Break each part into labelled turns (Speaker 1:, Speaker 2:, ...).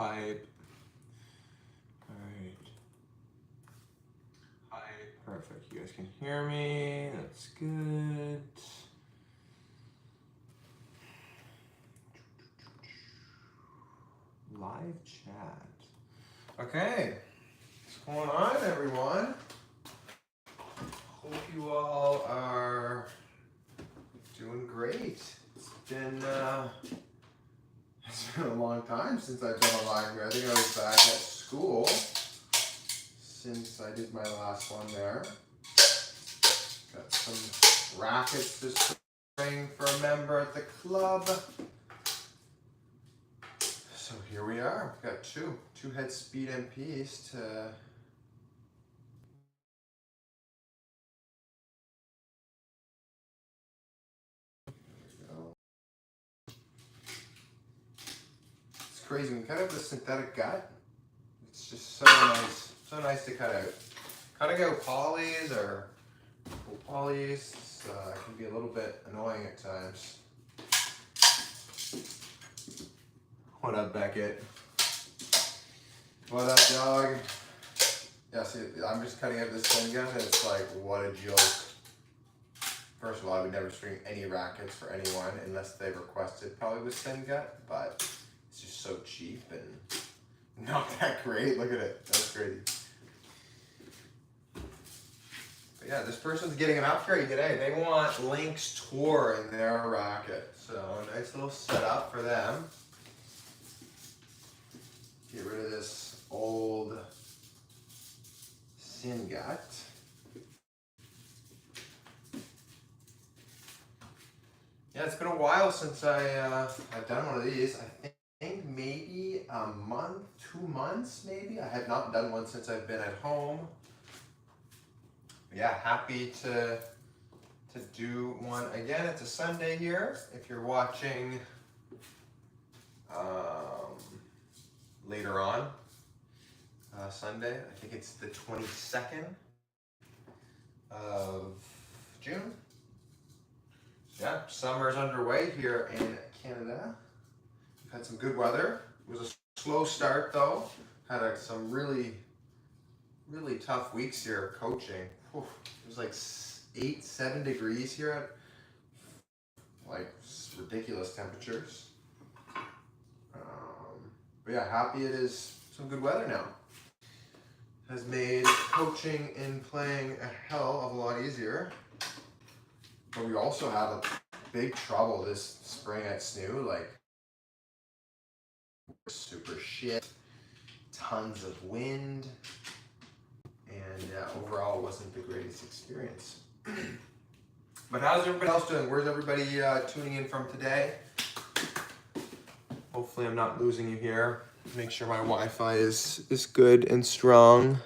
Speaker 1: Hype. Alright. Hype. Perfect. You guys can hear me. That's good. Live chat. Okay. What's going on, everyone? Hope you all are doing great. It's been a long time since I've done a live here. I think I was back at school since I did my last one there. Got some rackets this spring for a member at the club. So here we are. We've got two head speed MPs to crazy. We cut out the synthetic gut. It's just so nice to cut out. Cutting out polys or polys can be a little bit annoying at times. What up, Beckett? What up, dog? Yeah, see, I'm just cutting out this thin gun, and it's like, what a joke. First of all, I would never string any rackets for anyone unless they requested probably with thin gut, but it's just so cheap and not that great. Look at it. That's crazy. But yeah, this person's getting an upgrade today. They want Link's Tour in their racket. So nice little setup for them. Get rid of this old Sin Gut. Yeah, it's been a while since I've done one of these. I think maybe a month, 2 months maybe. I have not done one since I've been at home. Yeah, happy to do one again. It's a Sunday here. If you're watching later on Sunday, I think it's the 22nd of June. Yeah, summer's underway here in Canada. We've had some good weather. It was a slow start though. Had some really tough weeks here coaching. Whew. It was like 7 degrees here at like ridiculous temperatures. But yeah, happy it is some good weather now. Has made coaching and playing a hell of a lot easier. But we also had a big trouble this spring at SNU, like super shit, tons of wind, and overall it wasn't the greatest experience. But how's everybody else doing? Where's everybody tuning in from today? Hopefully I'm not losing you here. Make sure my Wi-Fi is good and strong.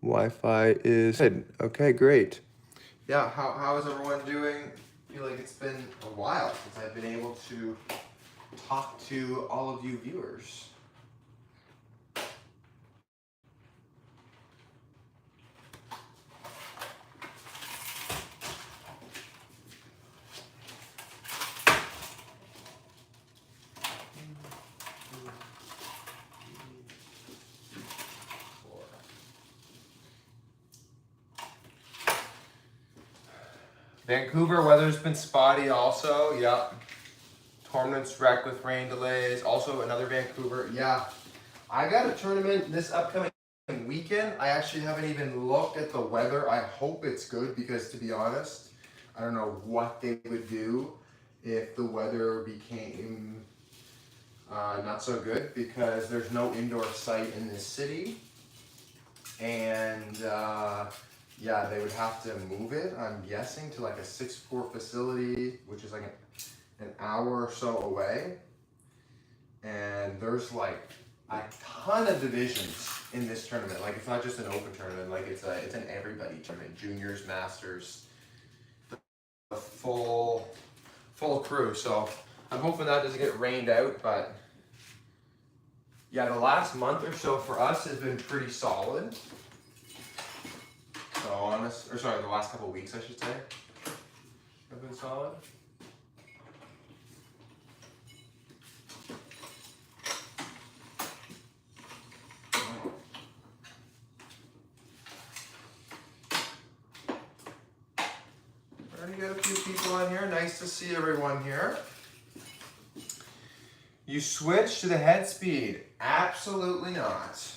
Speaker 1: Wi-Fi is good. Okay, great. Yeah, how is everyone doing? I feel like it's been a while since I've been able to talk to all of you viewers. Vancouver, weather's been spotty also, yeah. Tournaments wrecked with rain delays. Also another Vancouver, yeah. I got a tournament this upcoming weekend. I actually haven't even looked at the weather. I hope it's good because to be honest, I don't know what they would do if the weather became not so good because there's no indoor site in this city. And yeah, they would have to move it, I'm guessing, to like a 6-court facility, which is like an hour or so away. And there's like a ton of divisions in this tournament. Like it's not just an open tournament, like it's an everybody tournament. Juniors, masters, the full crew. So I'm hoping that doesn't get rained out, but yeah, the last month or so for us has been pretty solid. So the last couple of weeks, I should say, have been solid. Starting to get a few people on here. Nice to see everyone here. You switch to the head speed. Absolutely not.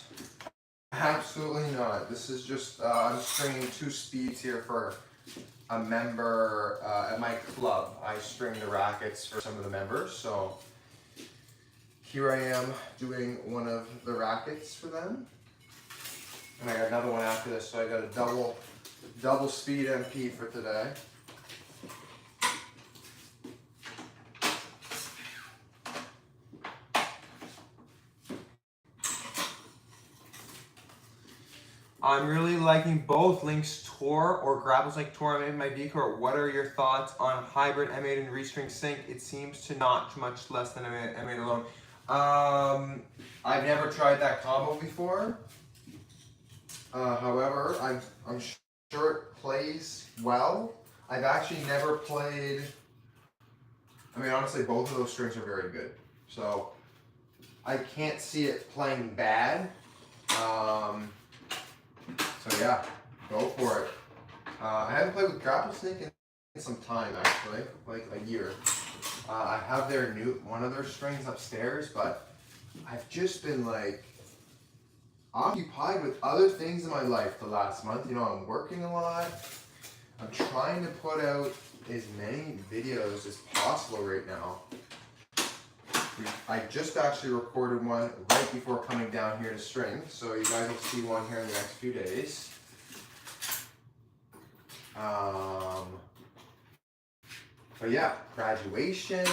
Speaker 1: Absolutely not. This is just, I'm stringing 2 speeds here for a member at my club. I string the rackets for some of the members, so here I am doing one of the rackets for them. And I got another one after this, so I got a double speed MP for today. I'm really liking both Link's Tour or Grapples Like Tour I made my V-Core. What are your thoughts on hybrid M8 and restring sync? It seems to notch much less than M8 alone. I've never tried that combo before. However, I'm sure it plays well. I've actually never played, I mean, honestly, both of those strings are very good. So I can't see it playing bad. So yeah, go for it. I haven't played with Grapple Sync in some time actually, like a year. I have one of their strings upstairs, but I've just been like occupied with other things in my life the last month. You know, I'm working a lot. I'm trying to put out as many videos as possible right now. I just actually recorded one right before coming down here to string, so you guys will see one here in the next few days. But yeah, graduation,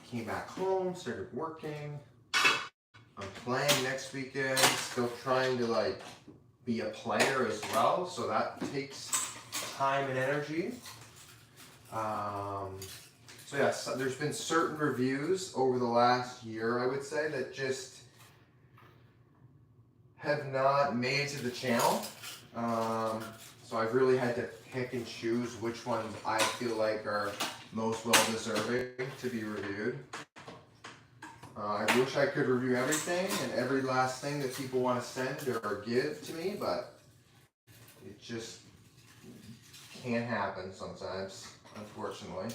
Speaker 1: came back home, started working. I'm playing next weekend, still trying to like be a player as well, so that takes time and energy. So yeah, so there's been certain reviews over the last year, I would say, that just have not made it to the channel. So I've really had to pick and choose which ones I feel like are most well-deserving to be reviewed. I wish I could review everything and every last thing that people want to send or give to me, but it just can't happen sometimes, unfortunately.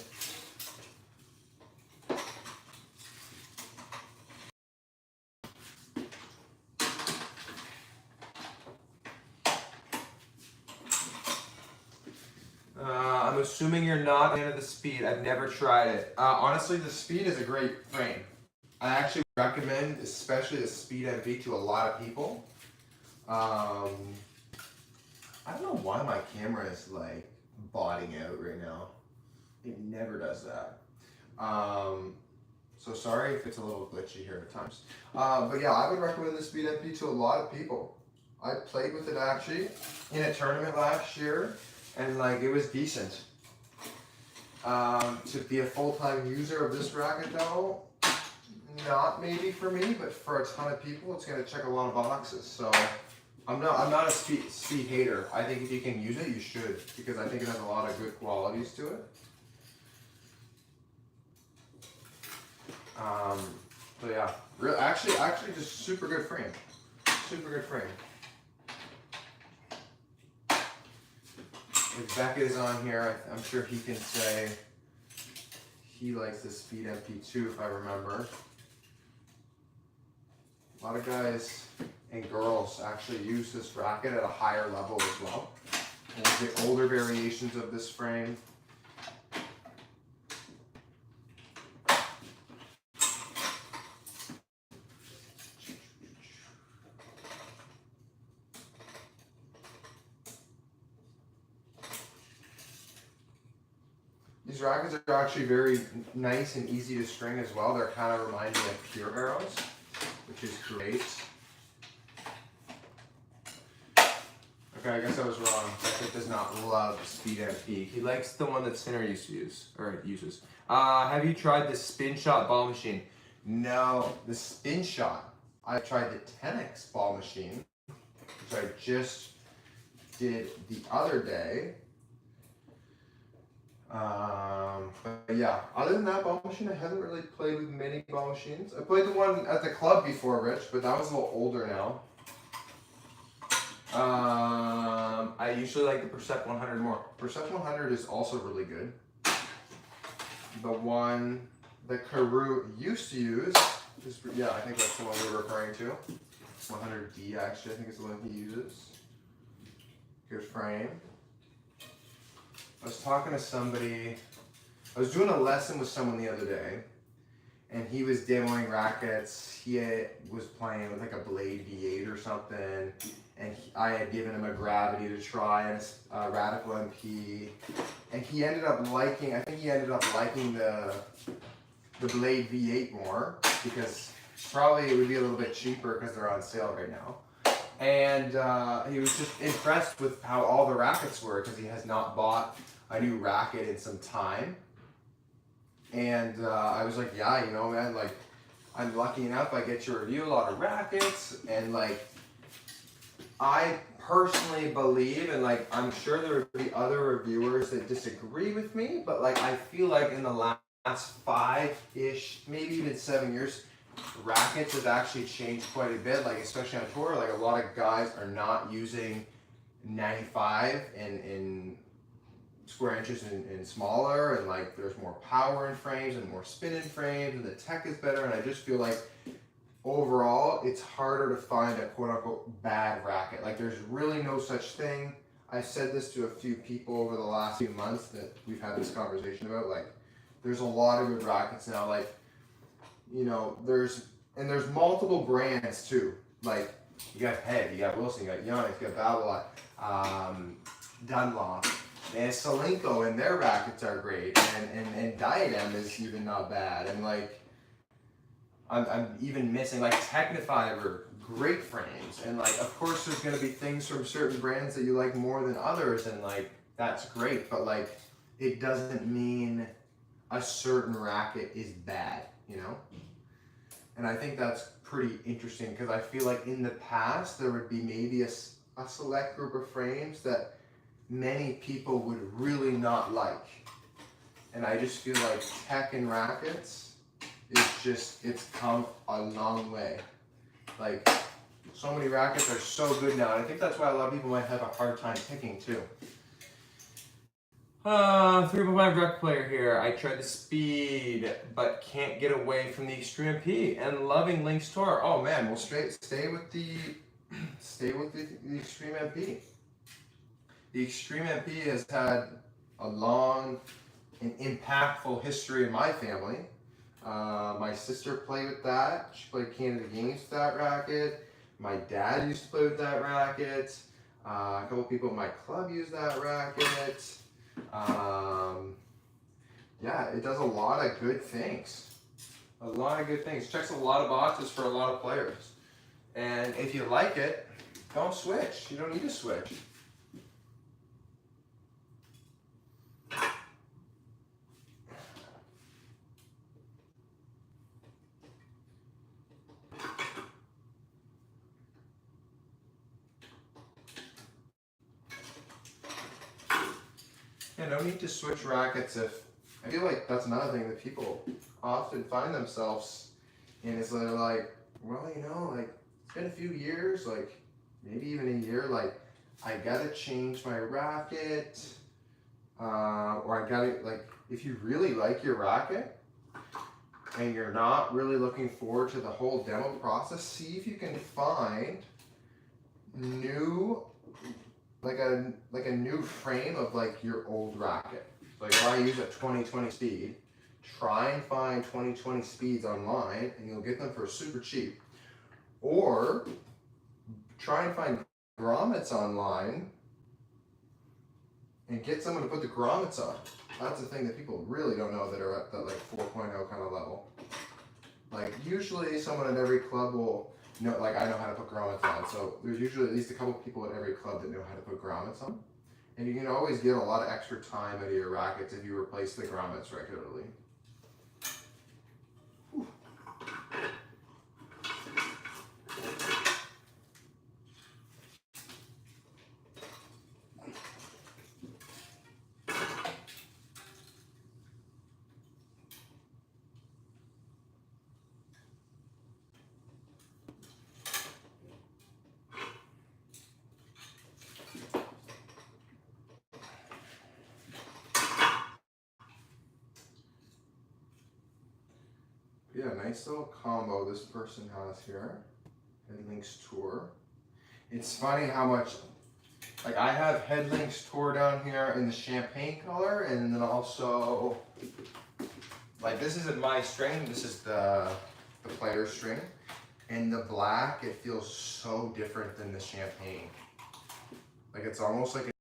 Speaker 1: I'm assuming you're not a fan of the speed. I've never tried it. Honestly, the speed is a great frame. I actually recommend, especially the Speed MV, to a lot of people. I don't know why my camera is like botting out right now. It never does that. So sorry if it's a little glitchy here at times. But yeah, I would recommend the Speed MP to a lot of people. I played with it actually in a tournament last year, and like it was decent. To be a full-time user of this racket though, not maybe for me, but for a ton of people, it's gonna check a lot of boxes. So I'm not a speed hater. I think if you can use it, you should, because I think it has a lot of good qualities to it. So yeah, actually just super good frame. Super good frame. If Beckett is on here, I'm sure he can say he likes the Speed MP2 if I remember. A lot of guys and girls actually use this racket at a higher level as well. And the older variations of this frame. These rackets are actually very nice and easy to string as well. They're kind of remind me of pure arrows, which is great. Okay, I guess I was wrong. Beckett does not love Speed MP. He likes the one that Sinner uses. Have you tried the Spin Shot ball machine? No, the Spin Shot. I tried the 10X ball machine, which I just did the other day. But yeah, other than that ball machine, I haven't really played with many ball machines. I played the one at the club before, Rich, but that was a little older now. I usually like the Percept 100 more. Percept 100 is also really good. the one that Carew used to use. Yeah, I think that's the one we were referring to. 100D actually, I think is the one he uses. Good frame. I was talking to somebody, I was doing a lesson with someone the other day, and he was demoing rackets. He was playing with like a Blade V8 or something, and I had given him a Gravity to try and a Radical MP, and he ended up liking, I think he ended up liking the Blade V8 more, because probably it would be a little bit cheaper because they're on sale right now. And he was just impressed with how all the rackets were, because he has not bought a new racket in some time. And I was like, yeah, you know, man, like, I'm lucky enough, I get to review a lot of rackets, and like, I personally believe, and like, I'm sure there would be other reviewers that disagree with me, but like, I feel like in the last 5-ish, maybe even 7 years, rackets have actually changed quite a bit, like especially on tour. Like a lot of guys are not using 95 in square inches and smaller, and like there's more power in frames and more spin in frames, and the tech is better, and I just feel like overall it's harder to find a quote unquote bad racket. Like there's really no such thing. I've said this to a few people over the last few months that we've had this conversation about, like there's a lot of good rackets now, like, you know, there's multiple brands too. Like you got Head, you got Wilson, you got Yonex, you got Babolat, Dunlop, and Solinco, and their rackets are great, and Diadem is even not bad, and like I'm even missing like Technifiber, great frames, and like of course there's gonna be things from certain brands that you like more than others, and like that's great, but like it doesn't mean a certain racket is bad, you know? And I think that's pretty interesting, because I feel like in the past there would be maybe a select group of frames that many people would really not like. And I just feel like tech and rackets is just, it's come a long way. Like so many rackets are so good now, and I think that's why a lot of people might have a hard time picking too. 3.5 rec player here. I tried the speed, but can't get away from the Extreme MP, and loving Link's Tour. Oh man, well stay with the Extreme MP. The Extreme MP has had a long and impactful history in my family. My sister played with that. She played Canada Games with that racket. My dad used to play with that racket. A couple people in my club use that racket. Yeah, it does a lot of good things. A lot of good things. Checks a lot of boxes for a lot of players. And if you like it, don't switch. You don't need to switch. Yeah, no need to switch rackets if, I feel like that's another thing that people often find themselves in, is they're like, well, you know, like it's been a few years, like maybe even a year, like I gotta change my racket, or I gotta, like, if you really like your racket and you're not really looking forward to the whole demo process, see if you can find new, like a new frame of like your old racket. Like if I use a 2020 speed, try and find 2020 speeds online, and you'll get them for super cheap. Or try and find grommets online and get someone to put the grommets on. That's the thing that people really don't know that are at that like 4.0 kind of level. Like usually someone at every club will know, like I know how to put grommets on, so there's usually at least a couple people at every club that know how to put grommets on. And you can always get a lot of extra time out of your rackets if you replace the grommets regularly. Whew. yeah, nice little combo this person has here. Headlinks Tour. It's funny how much, like I have Headlinks Tour down here in the champagne color, and then also, like this isn't my string, this is the player string. And the black, it feels so different than the champagne. Like it's almost like a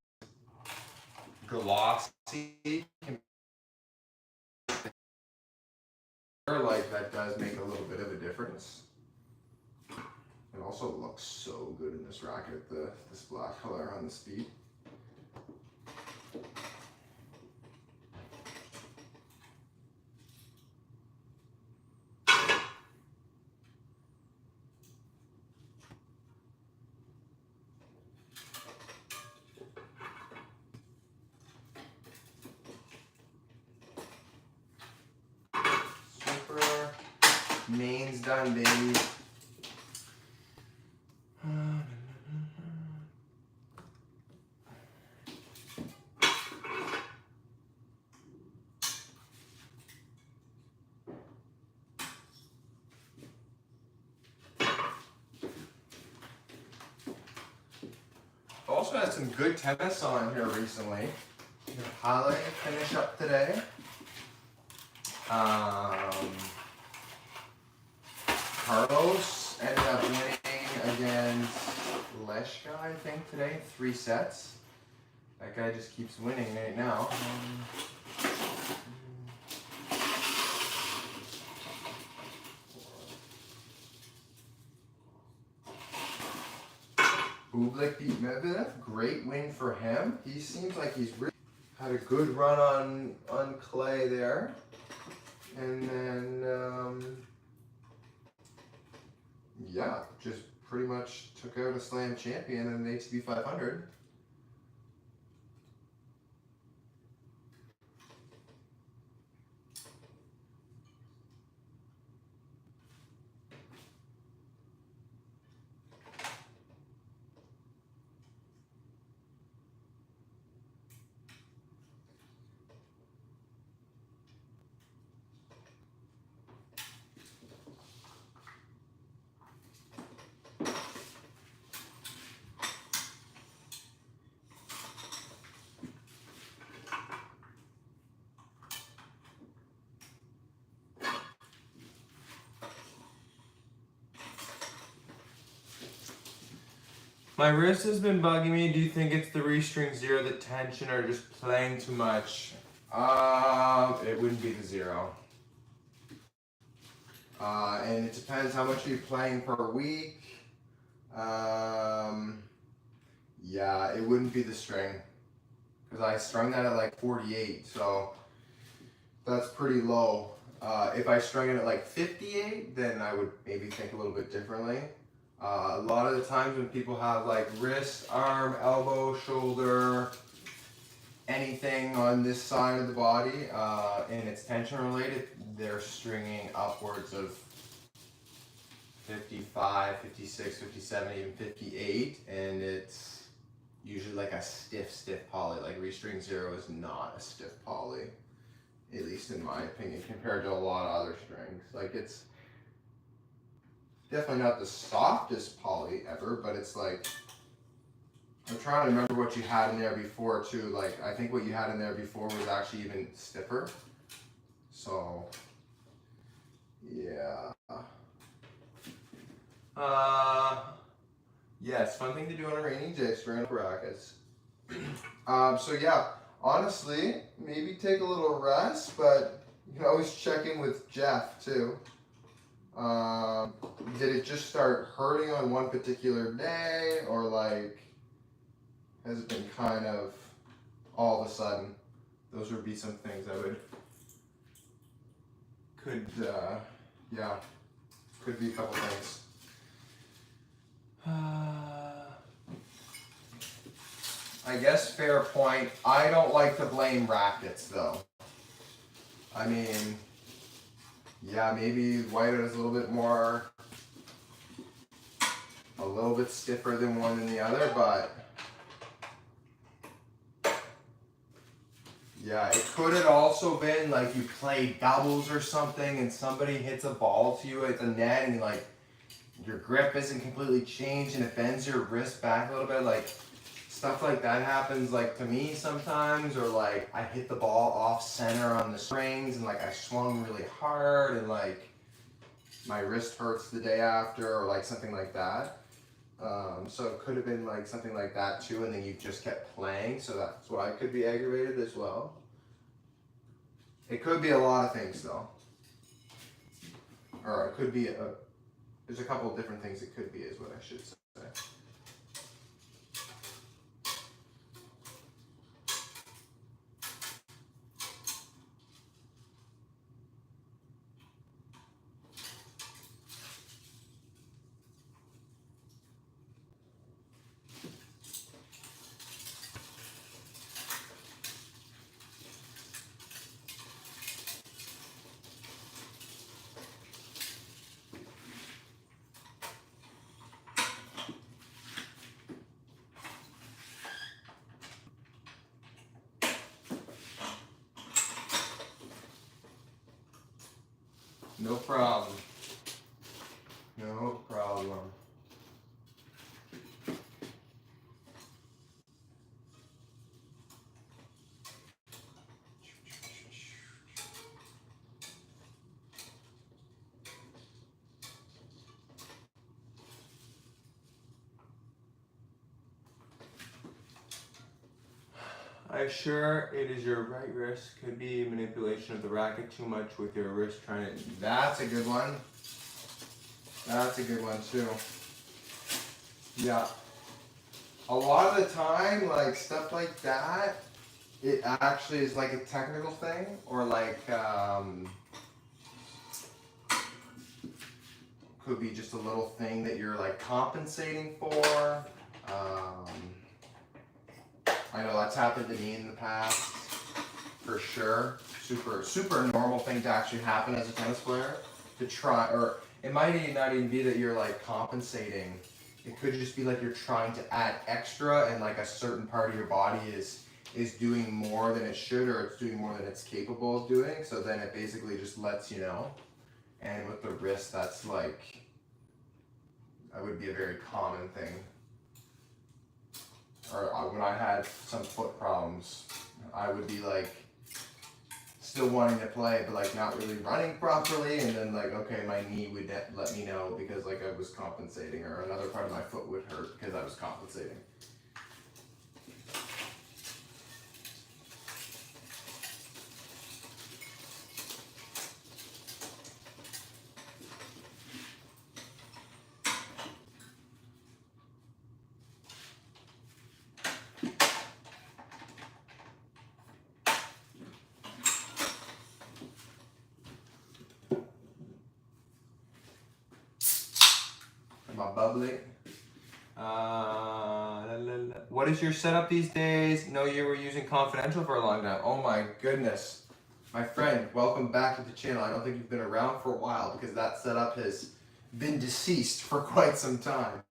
Speaker 1: glossy, like that does make a little bit of a difference. It also looks so good in this racket, this black color on the speed. Super. Main's done, baby. Also had some good tennis on here recently. Halle finish up today. Carlos ended up winning against Leshka, I think, today, 3 sets. That guy just keeps winning right now. Bublik beat Medvedev, great win for him. He seems like he's really had a good run on clay there. And then, yeah, just pretty much took out a slam champion in an ATP 500. My wrist has been bugging me. Do you think it's the restring 0, the tension, or just playing too much? It wouldn't be the 0. And it depends how much you're playing per week. Yeah, it wouldn't be the string. Because I strung that at like 48, so that's pretty low. If I strung it at like 58, then I would maybe think a little bit differently. A lot of the times when people have like wrist, arm, elbow, shoulder, anything on this side of the body, and it's tension related, they're stringing upwards of 55, 56, 57, even 58, and it's usually like a stiff poly. Like restring 0 is not a stiff poly, at least in my opinion, compared to a lot of other strings. Like it's definitely not the softest poly ever, but it's like, I'm trying to remember what you had in there before too. Like I think what you had in there before was actually even stiffer. So yeah. Yes, fun thing to do on a rainy day, string up rackets. So yeah, honestly, maybe take a little rest, but you can always check in with Jeff too. Did it just start hurting on one particular day, or like has it been kind of all of a sudden? Those would be some things I could be a couple things. I guess fair point. I don't like to blame rackets though. I mean, yeah, maybe white is a little bit stiffer than one than the other, but Yeah, it could have also been like you play doubles or something and somebody hits a ball to you at the net and like your grip isn't completely changed and it bends your wrist back a little bit. Like stuff like that happens like to me sometimes, or like I hit the ball off center on the strings and like I swung really hard and like my wrist hurts the day after or like something like that. So it could have been like something like that too, and then you just kept playing, so that's why I could be aggravated as well. It could be a lot of things though, or it could be there's a couple of different things it could be, is what I should say. No problem. No problem. I assure it is your right wrist. Could be manipulation of the racket too much with your wrist trying to. That's a good one. That's a good one too. Yeah. A lot of the time, like stuff like that, it actually is like a technical thing, or like could be just a little thing that you're like compensating for. I know that's happened to me in the past, for sure. Super normal thing to actually happen as a tennis player, to try, or it might not even be that you're like compensating. It could just be like you're trying to add extra, and like a certain part of your body is doing more than it should, or it's doing more than it's capable of doing. So then it basically just lets you know. And with the wrist, that's like, that would be a very common thing. Or when I had some foot problems, I would be like still wanting to play, but like not really running properly, and then like, okay, my knee would let me know because like I was compensating, or another part of my foot would hurt because I was compensating. Am I bubbly? What is your setup these days? No, you were using confidential for a long time. Oh my goodness. My friend, welcome back to the channel. I don't think you've been around for a while because that setup has been deceased for quite some time.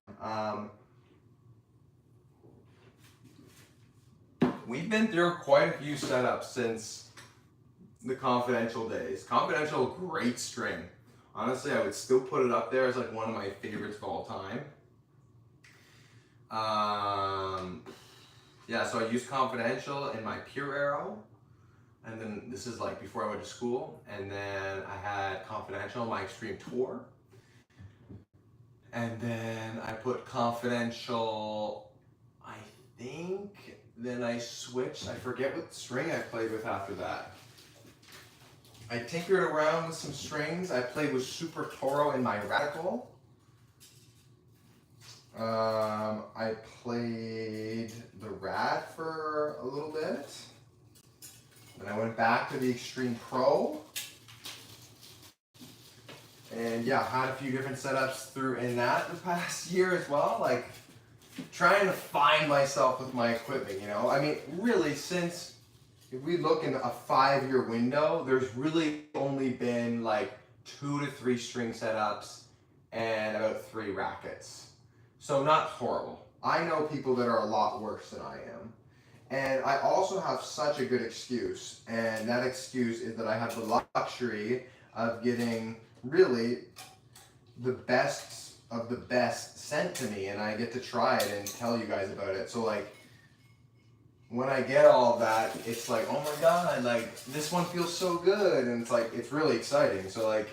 Speaker 1: We've been through quite a few setups since the confidential days. Confidential, great string. Honestly, I would still put it up there as like one of my favorites of all time. Yeah, so I used confidential in my pure arrow, and then this is like before I went to school, and then I had confidential in my extreme tour, and then I put confidential, I think, then I switched, I forget what string I played with after that. I tinkered around with some strings. I played with Super Toro in my Radical. I played the Rad for a little bit. Then I went back to the Extreme Pro. And yeah, had a few different setups through in that the past year as well. Like trying to find myself with my equipment, you know? I mean, really, since if we look in a 5-year window, there's really only been like 2 to 3 string setups and about 3 rackets. So not horrible. I know people that are a lot worse than I am. And I also have such a good excuse, and that excuse is that I have the luxury of getting really the best of the best sent to me, and I get to try it and tell you guys about it. So like, when I get all of that, it's like, oh my god, like this one feels so good, and it's like, it's really exciting. So like,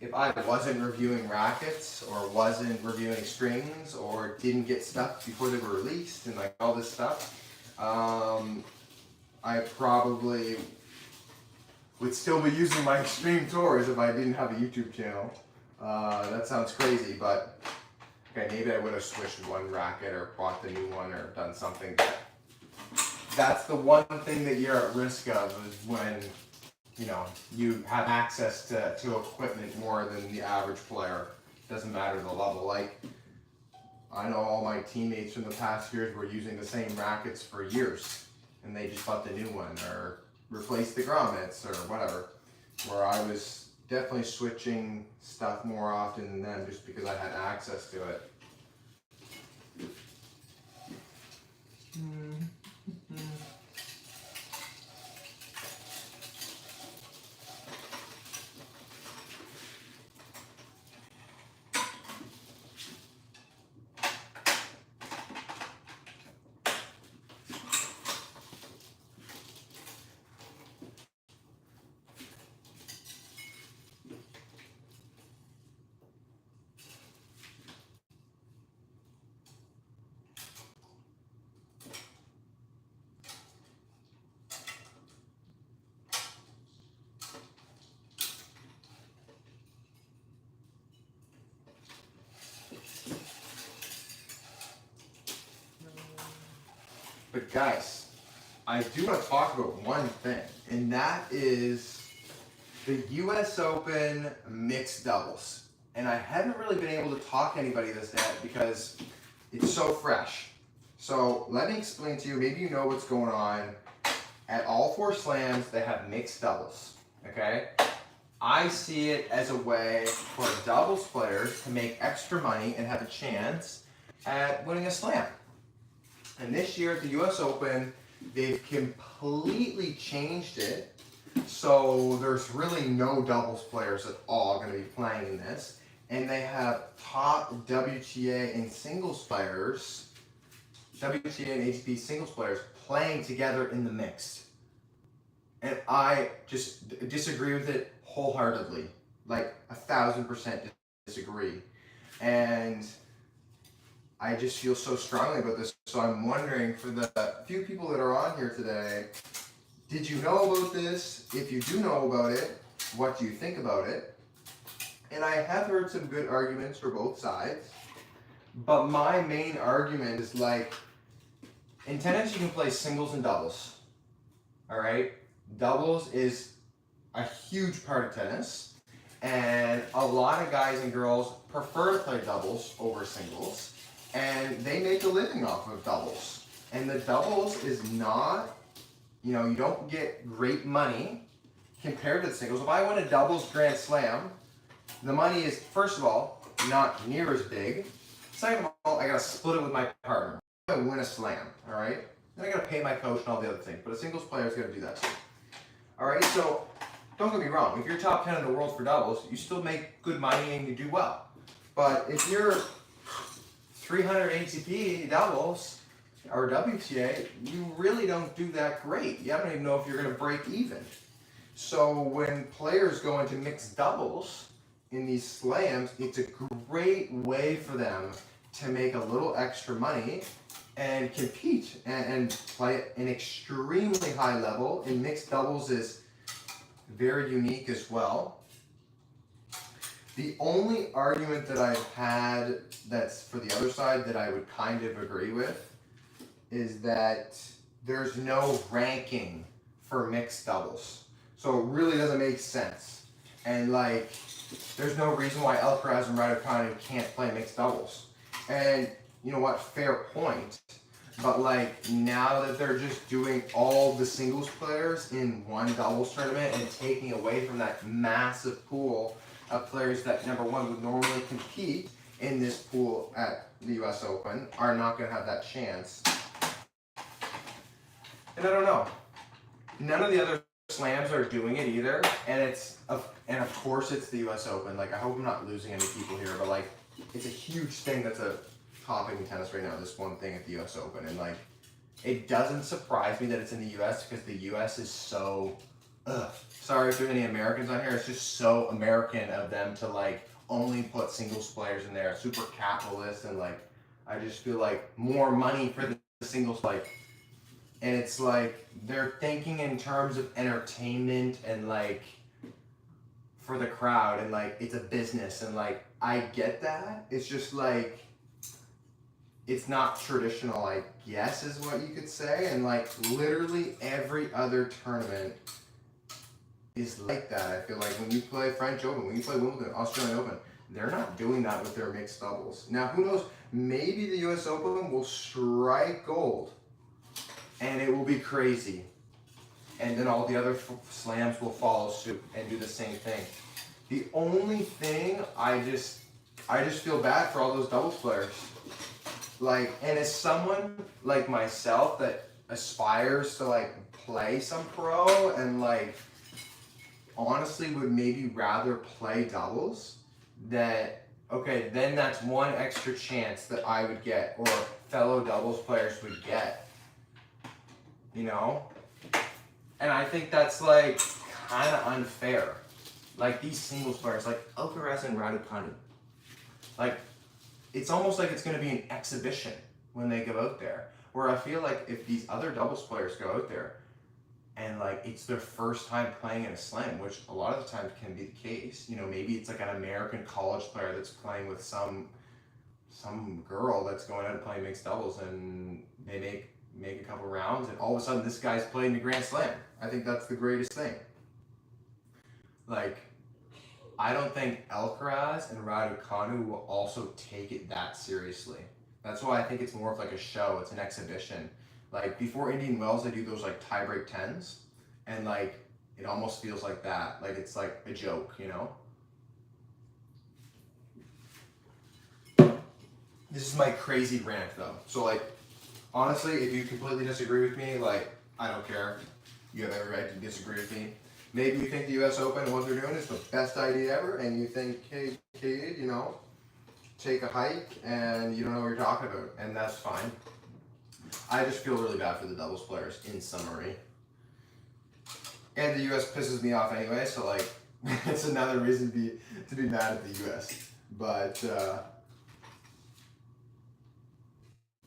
Speaker 1: if I wasn't reviewing rackets or wasn't reviewing strings or didn't get stuff before they were released and like all this stuff, I probably would still be using my extreme tours if I didn't have a YouTube channel. That sounds crazy, but okay, maybe I would have switched one racket or bought the new one or done something. That's the one thing that you're at risk of, is when you have access to equipment more than the average player. Doesn't matter the level. Like, I know all my teammates from the past years were using the same rackets for years, and they just bought the new one or replaced the grommets or whatever. Where I was definitely switching stuff more often than them just because I had access to it. But guys, I do want to talk about one thing, and that is the US Open mixed doubles. And I haven't really been able to talk to anybody this yet because it's so fresh. So let me explain to you, maybe you know what's going on. At all 4 slams, they have mixed doubles, okay? I see it as a way for doubles players to make extra money and have a chance at winning a slam. And this year at the US Open, they've completely changed it. So there's really no doubles players at all going to be playing in this. And they have top WTA and singles players, WTA and ATP singles players playing together in the mixed. And I just disagree with it wholeheartedly. Like 1,000% disagree. And I just feel so strongly about this. So I'm wondering, for the few people that are on here today, did you know about this? If you do know about it, what do you think about it? And I have heard some good arguments for both sides. But my main argument is, like, in tennis you can play singles and doubles. Alright? Doubles is a huge part of tennis. And a lot of guys and girls prefer to play doubles over singles. And they make a living off of doubles. And the doubles is not, you don't get great money compared to the singles. If I win a doubles Grand Slam, the money is, first of all, not near as big. Second of all, I gotta split it with my partner. I win a slam, alright? Then I gotta pay my coach and all the other things. But a singles player is gonna do that too. Alright, so don't get me wrong. If you're top 10 in the world for doubles, you still make good money and you do well. But if you're 300 ATP doubles or WTA, you really don't do that great. You don't even know if you're going to break even. So when players go into mixed doubles in these slams, it's a great way for them to make a little extra money and compete and play at an extremely high level. And mixed doubles is very unique as well. The only argument that I've had that's for the other side that I would kind of agree with is that there's no ranking for mixed doubles. So it really doesn't make sense. And like, there's no reason why Alcaraz and Raducanu can't play mixed doubles. And you know what, fair point. But like, now that they're just doing all the singles players in one doubles tournament and taking away from that massive pool of players that, number one, would normally compete in this pool at the US Open, are not going to have that chance. And I don't know. None of the other slams are doing it either, and and of course it's the U.S. Open. Like, I hope I'm not losing any people here, but like, it's a huge thing that's a topic in tennis right now. This one thing at the U.S. Open, and like, it doesn't surprise me that it's in the U.S. because the U.S. is so. Sorry if there's any Americans on here. It's just so American of them to like only put singles players in there, super capitalist, and like, I just feel like more money for the singles like. And it's like they're thinking in terms of entertainment and like for the crowd, and like it's a business, and like I get that. It's just like it's not traditional, I guess is what you could say. And like literally every other tournament is like that. I feel like when you play French Open, when you play Wimbledon, Australian Open, they're not doing that with their mixed doubles. Now who knows, maybe the US Open will strike gold. And it will be crazy. And then all the other slams will follow suit and do the same thing. The only thing, I just feel bad for all those doubles players. Like, and as someone like myself that aspires to like play some pro and like honestly would maybe rather play doubles, that, okay, then that's one extra chance that I would get, or fellow doubles players would get. You know? And I think that's like kind of unfair. Like these singles players, like Alcaraz and Raducanu, like it's almost like it's going to be an exhibition when they go out there. Where I feel like if these other doubles players go out there and like it's their first time playing in a slam, which a lot of the time can be the case. You know, maybe it's like an American college player that's playing with some girl that's going out and playing mixed doubles, and they make a couple rounds, and all of a sudden this guy's playing the Grand Slam. I think that's the greatest thing. Like, I don't think Alcaraz and Raducanu will also take it that seriously. That's why I think it's more of like a show. It's an exhibition. Like before Indian Wells, they do those like tiebreak 10s, and like it almost feels like that. Like it's like a joke, you know? This is my crazy rant though. So like, honestly, if you completely disagree with me, like, I don't care. You have every right to disagree with me. Maybe you think the US Open and what they're doing is the best idea ever, and you think, hey, kid, you know, take a hike, and you don't know what you're talking about, and that's fine. I just feel really bad for the doubles players, in summary. And the US pisses me off anyway, so like, it's another reason to be mad at the US. But,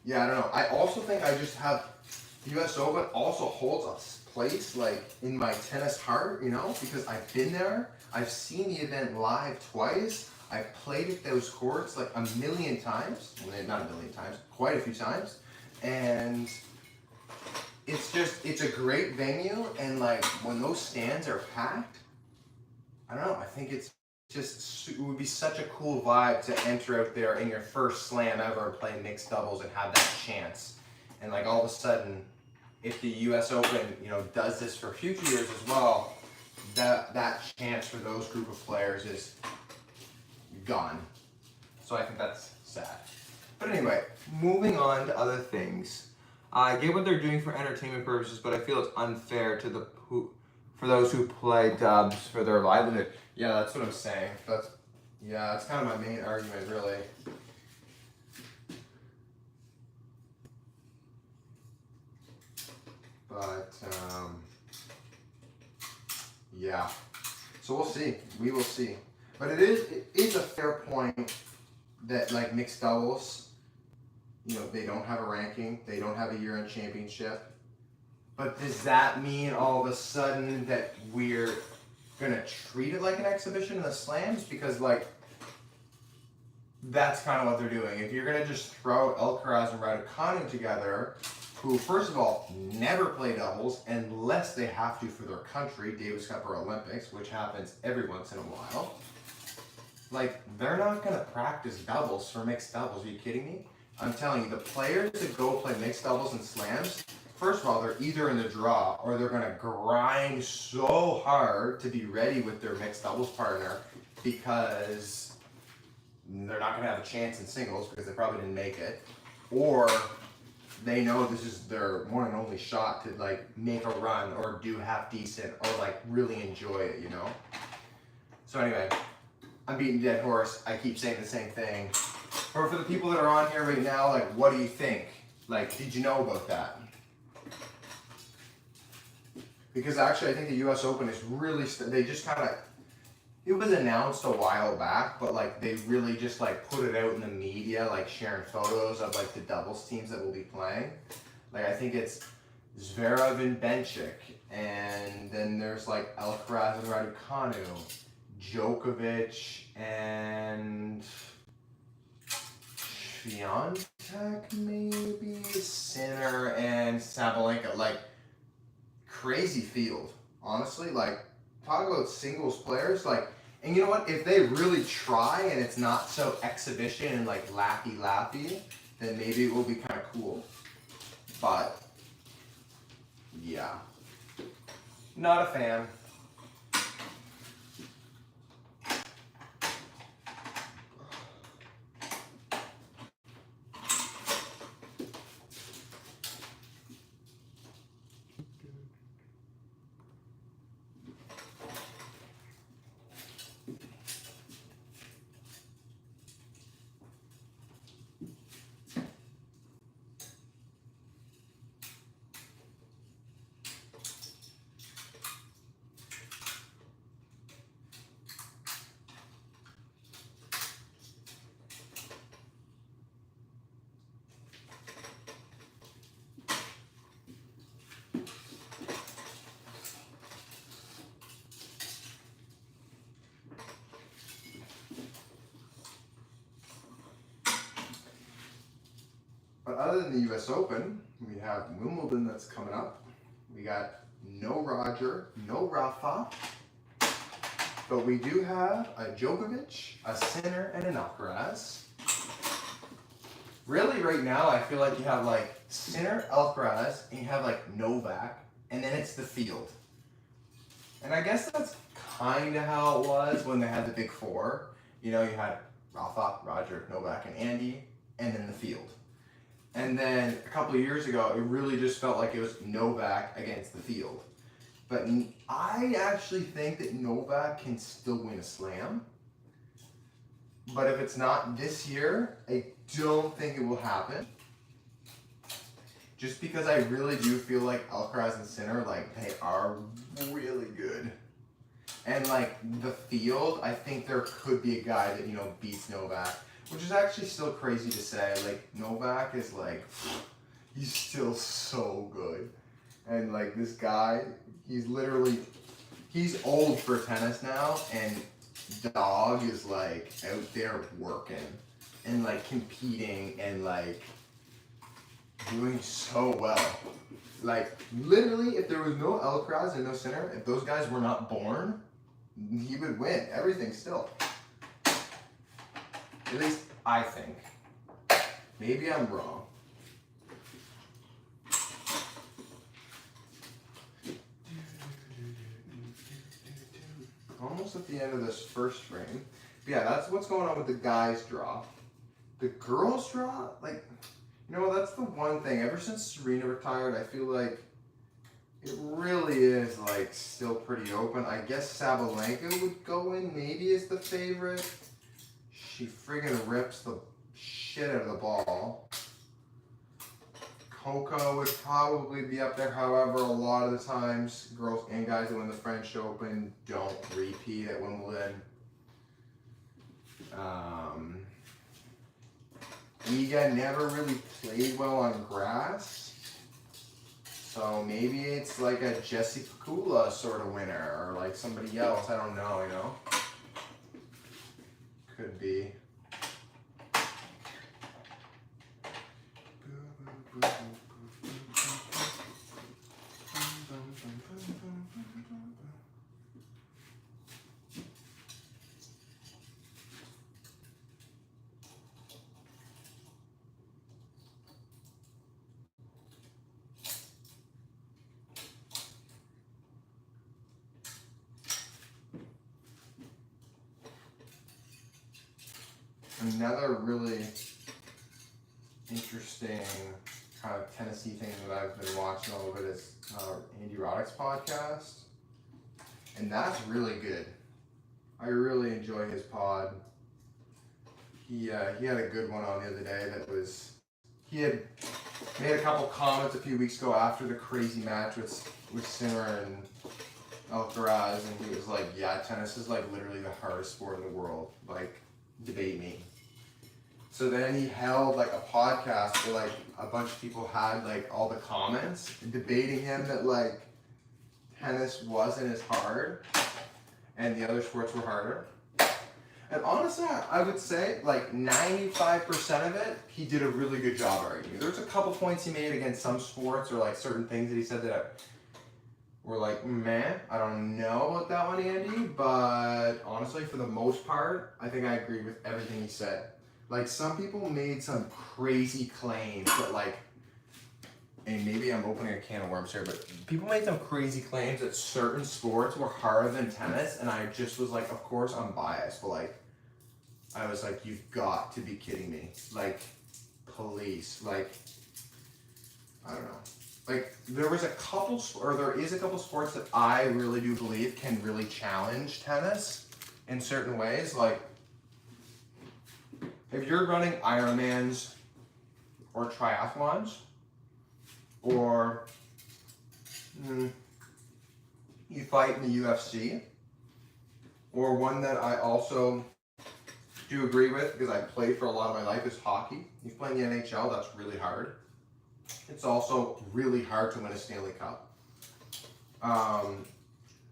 Speaker 1: yeah, I don't know. I also think I just have the US Open also holds a place like in my tennis heart, you know, because I've been there. I've seen the event live twice. I've played at those courts like a million times. Well, not a million times, quite a few times. And it's a great venue, and like when those stands are packed, I don't know, I think it would be such a cool vibe to enter out there in your first slam ever and play mixed doubles and have that chance. And like all of a sudden, if the US Open, you know, does this for future years as well, that chance for those group of players is gone. So I think that's sad. But anyway, moving on to other things. I get what they're doing for entertainment purposes, but I feel it's unfair to for those who play dubs for their livelihood. Yeah, that's what I'm saying. That's kind of my main argument, really. But yeah, so we'll see. We will see. But it is a fair point that like mixed doubles, you know, they don't have a ranking, they don't have a year-end championship. But does that mean all of a sudden that we're gonna treat it like an exhibition in the slams? Because like that's kind of what they're doing. If you're gonna just throw Alcaraz and Raducanu together, who first of all never play doubles unless they have to for their country, Davis Cup or Olympics, which happens every once in a while. Like, they're not gonna practice doubles for mixed doubles. Are you kidding me? I'm telling you, the players that go play mixed doubles and slams, first of all, they're either in the draw or they're gonna grind so hard to be ready with their mixed doubles partner, because they're not gonna have a chance in singles because they probably didn't make it, or they know this is their one and only shot to like make a run or do half decent or like really enjoy it, you know? So anyway, I'm beating a dead horse. I keep saying the same thing. But for the people that are on here right now, like, what do you think? Like, did you know about that? Because actually, I think the U.S. Open is really, they just kind of, it was announced a while back, but like they really just like put it out in the media, like sharing photos of like the doubles teams that will be playing. Like I think it's Zverev and Benchik, and then there's like Alcaraz and Raducanu, Djokovic and Swiatek maybe, Sinner and Sabalenka. Like crazy field, honestly. Like talk about singles players, like, and you know what? If they really try and it's not so exhibition and like lappy, then maybe it will be kind of cool. But yeah, not a fan. But other than the U.S. Open, we have Wimbledon that's coming up. We got no Roger, no Rafa, but we do have a Djokovic, a Sinner, and an Alcaraz. Really, right now, I feel like you have like Sinner, Alcaraz, and you have like Novak, and then it's the field. And I guess that's kind of how it was when they had the big four. You know, you had Rafa, Roger, Novak, and Andy, and then the field. And then a couple of years ago, it really just felt like it was Novak against the field. But I actually think that Novak can still win a slam. But if it's not this year, I don't think it will happen. Just because I really do feel like Alcaraz and Sinner, like, they are really good. And like the field, I think there could be a guy that, you know, beats Novak. Which is actually still crazy to say. Like, Novak is like, he's still so good. And like this guy, he's old for tennis now, and dog is like out there working and like competing and like doing so well. Like literally, if there was no Alcaraz and no Sinner, if those guys were not born, he would win everything still. At least I think. Maybe I'm wrong. Almost at the end of this first frame. But yeah, that's what's going on with the guys' draw. The girls' draw, like, you know, that's the one thing. Ever since Serena retired, I feel like it really is, like, still pretty open. I guess Sabalenka would go in maybe as the favorite. She friggin' rips the shit out of the ball. Coco would probably be up there. However, a lot of the times, girls and guys that win the French Open don't repeat at Wimbledon. Iga never really played well on grass. So maybe it's like a Jesse Pegula sort of winner, or like somebody else. I don't know, you know? Could be. Another really interesting kind of Tennessee thing that I've been watching a little bit is Andy Roddick's podcast, and that's really good. I really enjoy his pod. He had a good one on the other day that was, he had made a couple comments a few weeks ago after the crazy match with Sinner and Alcaraz, and he was like, yeah, tennis is like literally the hardest sport in the world, like, debate me. So then he held like a podcast where like a bunch of people had like all the comments debating him that like tennis wasn't as hard and the other sports were harder. And honestly, I would say like 95% of it, he did a really good job arguing. There's a couple points he made against some sports or like certain things that he said that were like, man, I don't know about that one, Andy. But honestly, for the most part, I think I agree with everything he said. Like some people made some crazy claims that like, and maybe I'm opening a can of worms here, but people made some crazy claims that certain sports were harder than tennis, and I just was like, of course I'm biased, but like, I was like, you've got to be kidding me. Like, please, like, I don't know. Like, there is a couple sports that I really do believe can really challenge tennis in certain ways. Like, if you're running Ironmans or triathlons, or you fight in the UFC, or one that I also do agree with because I played for a lot of my life is hockey. You play in the NHL, that's really hard. It's also really hard to win a Stanley Cup.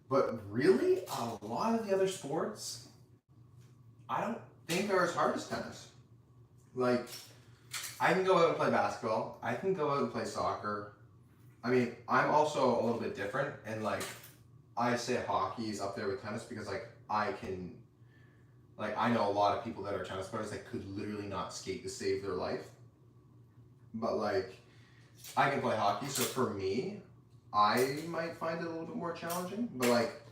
Speaker 1: But really, a lot of the other sports, I don't think are as hard as tennis. Like, I can go out and play basketball. I can go out and play soccer. I mean, I'm also a little bit different, and like, I say hockey is up there with tennis because like I know a lot of people that are tennis players that could literally not skate to save their life. But like, I can play hockey, so for me, I might find it a little bit more challenging. But like,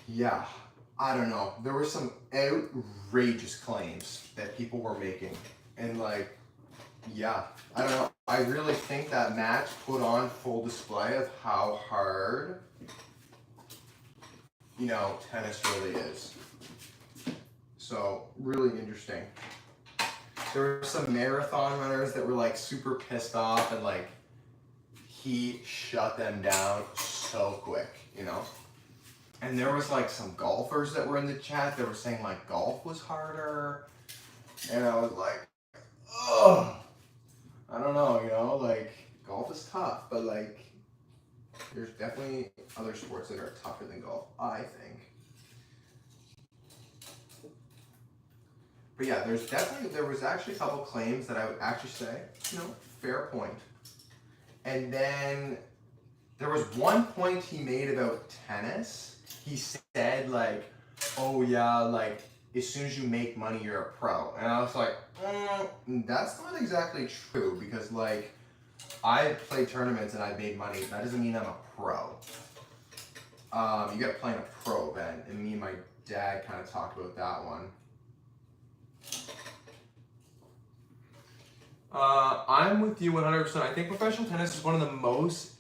Speaker 1: yeah, I don't know. There were some outrageous claims that people were making. And like, yeah, I don't know. I really think that match put on full display of how hard, you know, tennis really is. So, really interesting. There were some marathon runners that were like super pissed off and like he shut them down so quick, you know? And there was like some golfers that were in the chat that were saying like golf was harder. And I was like, oh, I don't know, you know, like golf is tough, but like there's definitely other sports that are tougher than golf, I think. But yeah, there was actually a couple claims that I would actually say, you know, fair point. And then there was one point he made about tennis. He said like, oh yeah, like as soon as you make money, you're a pro. And I was like, that's not exactly true because like I played tournaments and I made money. That doesn't mean I'm a pro. You got to play in a pro event, and me and my dad kind of talked about that one. I'm with you 100%. I think professional tennis is one of the most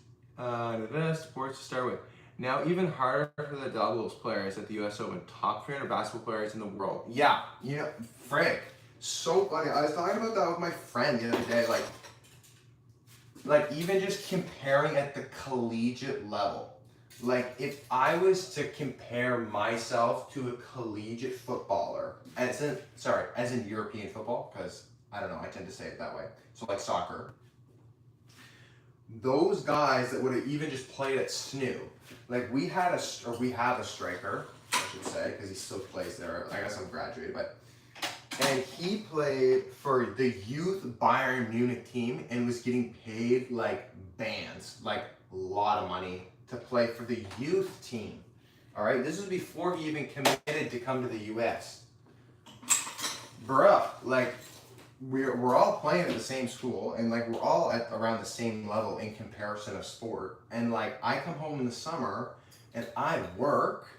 Speaker 1: sports to start with. Now, even harder for the doubles players at the U.S. Open, top 300 basketball players in the world. Yeah, you know, Frank, so funny. I was talking about that with my friend the other day. Like even just comparing at the collegiate level. Like if I was to compare myself to a collegiate footballer, as in European football, because I don't know, I tend to say it that way. So like soccer. Those guys that would have even just played at SNU, like we have a striker, I should say, because he still plays there. I guess I'm graduated, and he played for the youth Bayern Munich team and was getting paid like bands, like a lot of money to play for the youth team. All right, this was before he even committed to come to the U.S. Bruh, like we're all playing at the same school and like we're all at around the same level in comparison of sport. And like I come home in the summer and I work,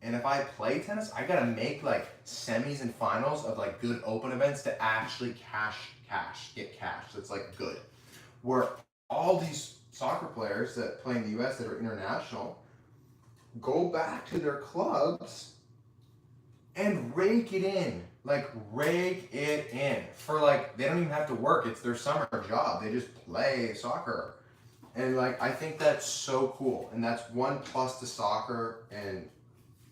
Speaker 1: and if I play tennis, I gotta make like semis and finals of like good open events to actually cash, get cash. That's like good. Where all these soccer players that play in the US that are international go back to their clubs and rake it in. Like rake it in. For like, they don't even have to work. It's their summer job. They just play soccer. And like, I think that's so cool. And that's one plus to soccer, and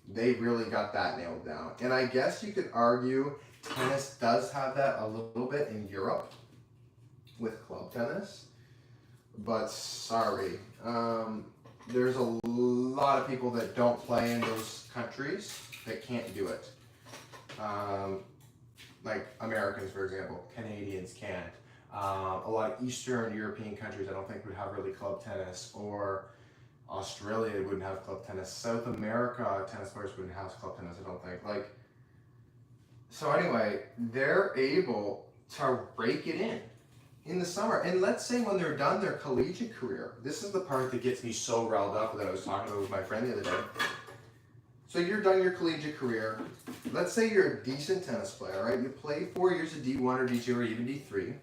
Speaker 1: they really got that nailed down. And I guess you could argue tennis does have that a little bit in Europe with club tennis. But sorry, there's a lot of people that don't play in those countries that can't do it. Like Americans, for example, Canadians can't. A lot of Eastern European countries I don't think would have really club tennis, or Australia wouldn't have club tennis. South America tennis players wouldn't have club tennis, I don't think. Like, so anyway, they're able to rake it in the summer. And let's say when they're done their collegiate career, this is the part that gets me so riled up that I was talking about with my friend the other day. So you're done your collegiate career. Let's say you're a decent tennis player, right? You play 4 years of D1 or D2 or even D3.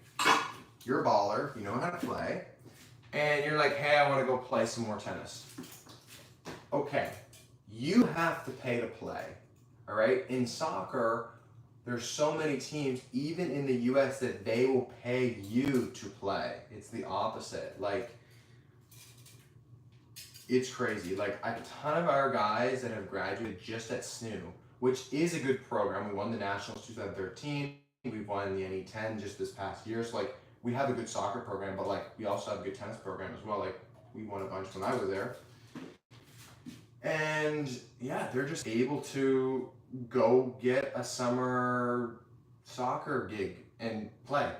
Speaker 1: You're a baller, you know how to play. And you're like, hey, I want to go play some more tennis. Okay, you have to pay to play, all right? In soccer, there's so many teams, even in the US, that they will pay you to play. It's the opposite. Like, it's crazy. Like, a ton of our guys that have graduated just at SNU, which is a good program. We won the Nationals 2013. We won the NE10 just this past year. So, like, we have a good soccer program, but, like, we also have a good tennis program as well. Like, we won a bunch when I was there. And, yeah, they're just able to go get a summer soccer gig and play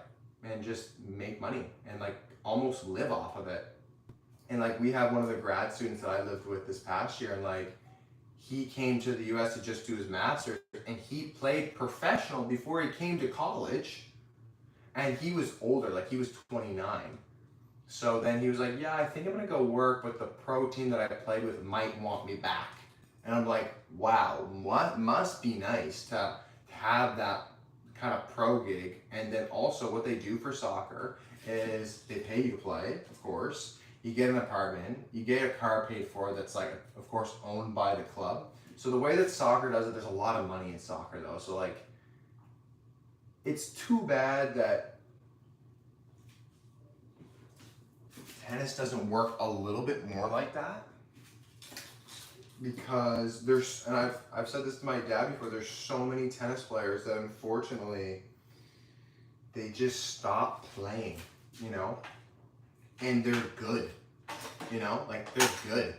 Speaker 1: and just make money and, like, almost live off of it. And like, we have one of the grad students that I lived with this past year, and like, he came to the US to just do his master's, and he played professional before he came to college, and he was older, like he was 29. So then he was like, yeah, I think I'm gonna go work, but the pro team that I played with might want me back. And I'm like, wow, what must be nice to have that kind of pro gig. And then also what they do for soccer is they pay you to play, of course. You get an apartment, you get a car paid for that's like, of course, owned by the club. So the way that soccer does it, there's a lot of money in soccer though. So like, it's too bad that tennis doesn't work a little bit more like that. Because there's, and I've said this to my dad before, there's so many tennis players that unfortunately, they just stop playing, you know? And they're good, you know, like they're good.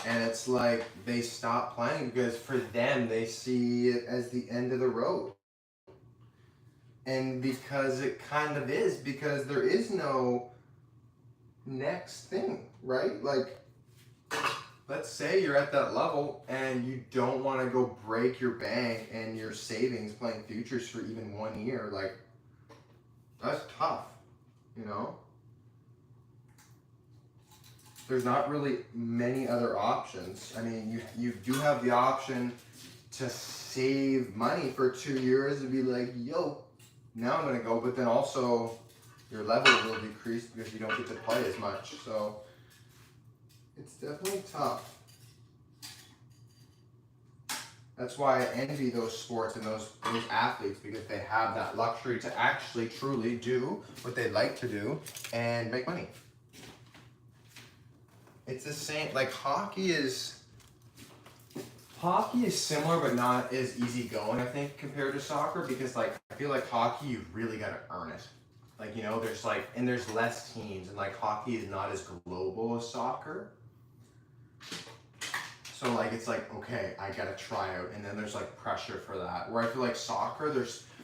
Speaker 1: And it's like they stop playing because for them, they see it as the end of the road. And because it kind of is, because there is no next thing, right? Like, let's say you're at that level and you don't want to go break your bank and your savings playing futures for even 1 year. Like, that's tough, you know? There's not really many other options. I mean, you do have the option to save money for 2 years and be like, yo, now I'm gonna go, but then also your level will decrease because you don't get to play as much. So it's definitely tough. That's why I envy those sports and those athletes, because they have that luxury to actually truly do what they like to do and make money. It's the same, like hockey is similar but not as easygoing, I think, compared to soccer, because like I feel like hockey, you really gotta earn it. Like, you know, there's like, and there's less teams, and like hockey is not as global as soccer. So like, it's like, okay, I gotta try out, and then there's like pressure for that. Where I feel like soccer,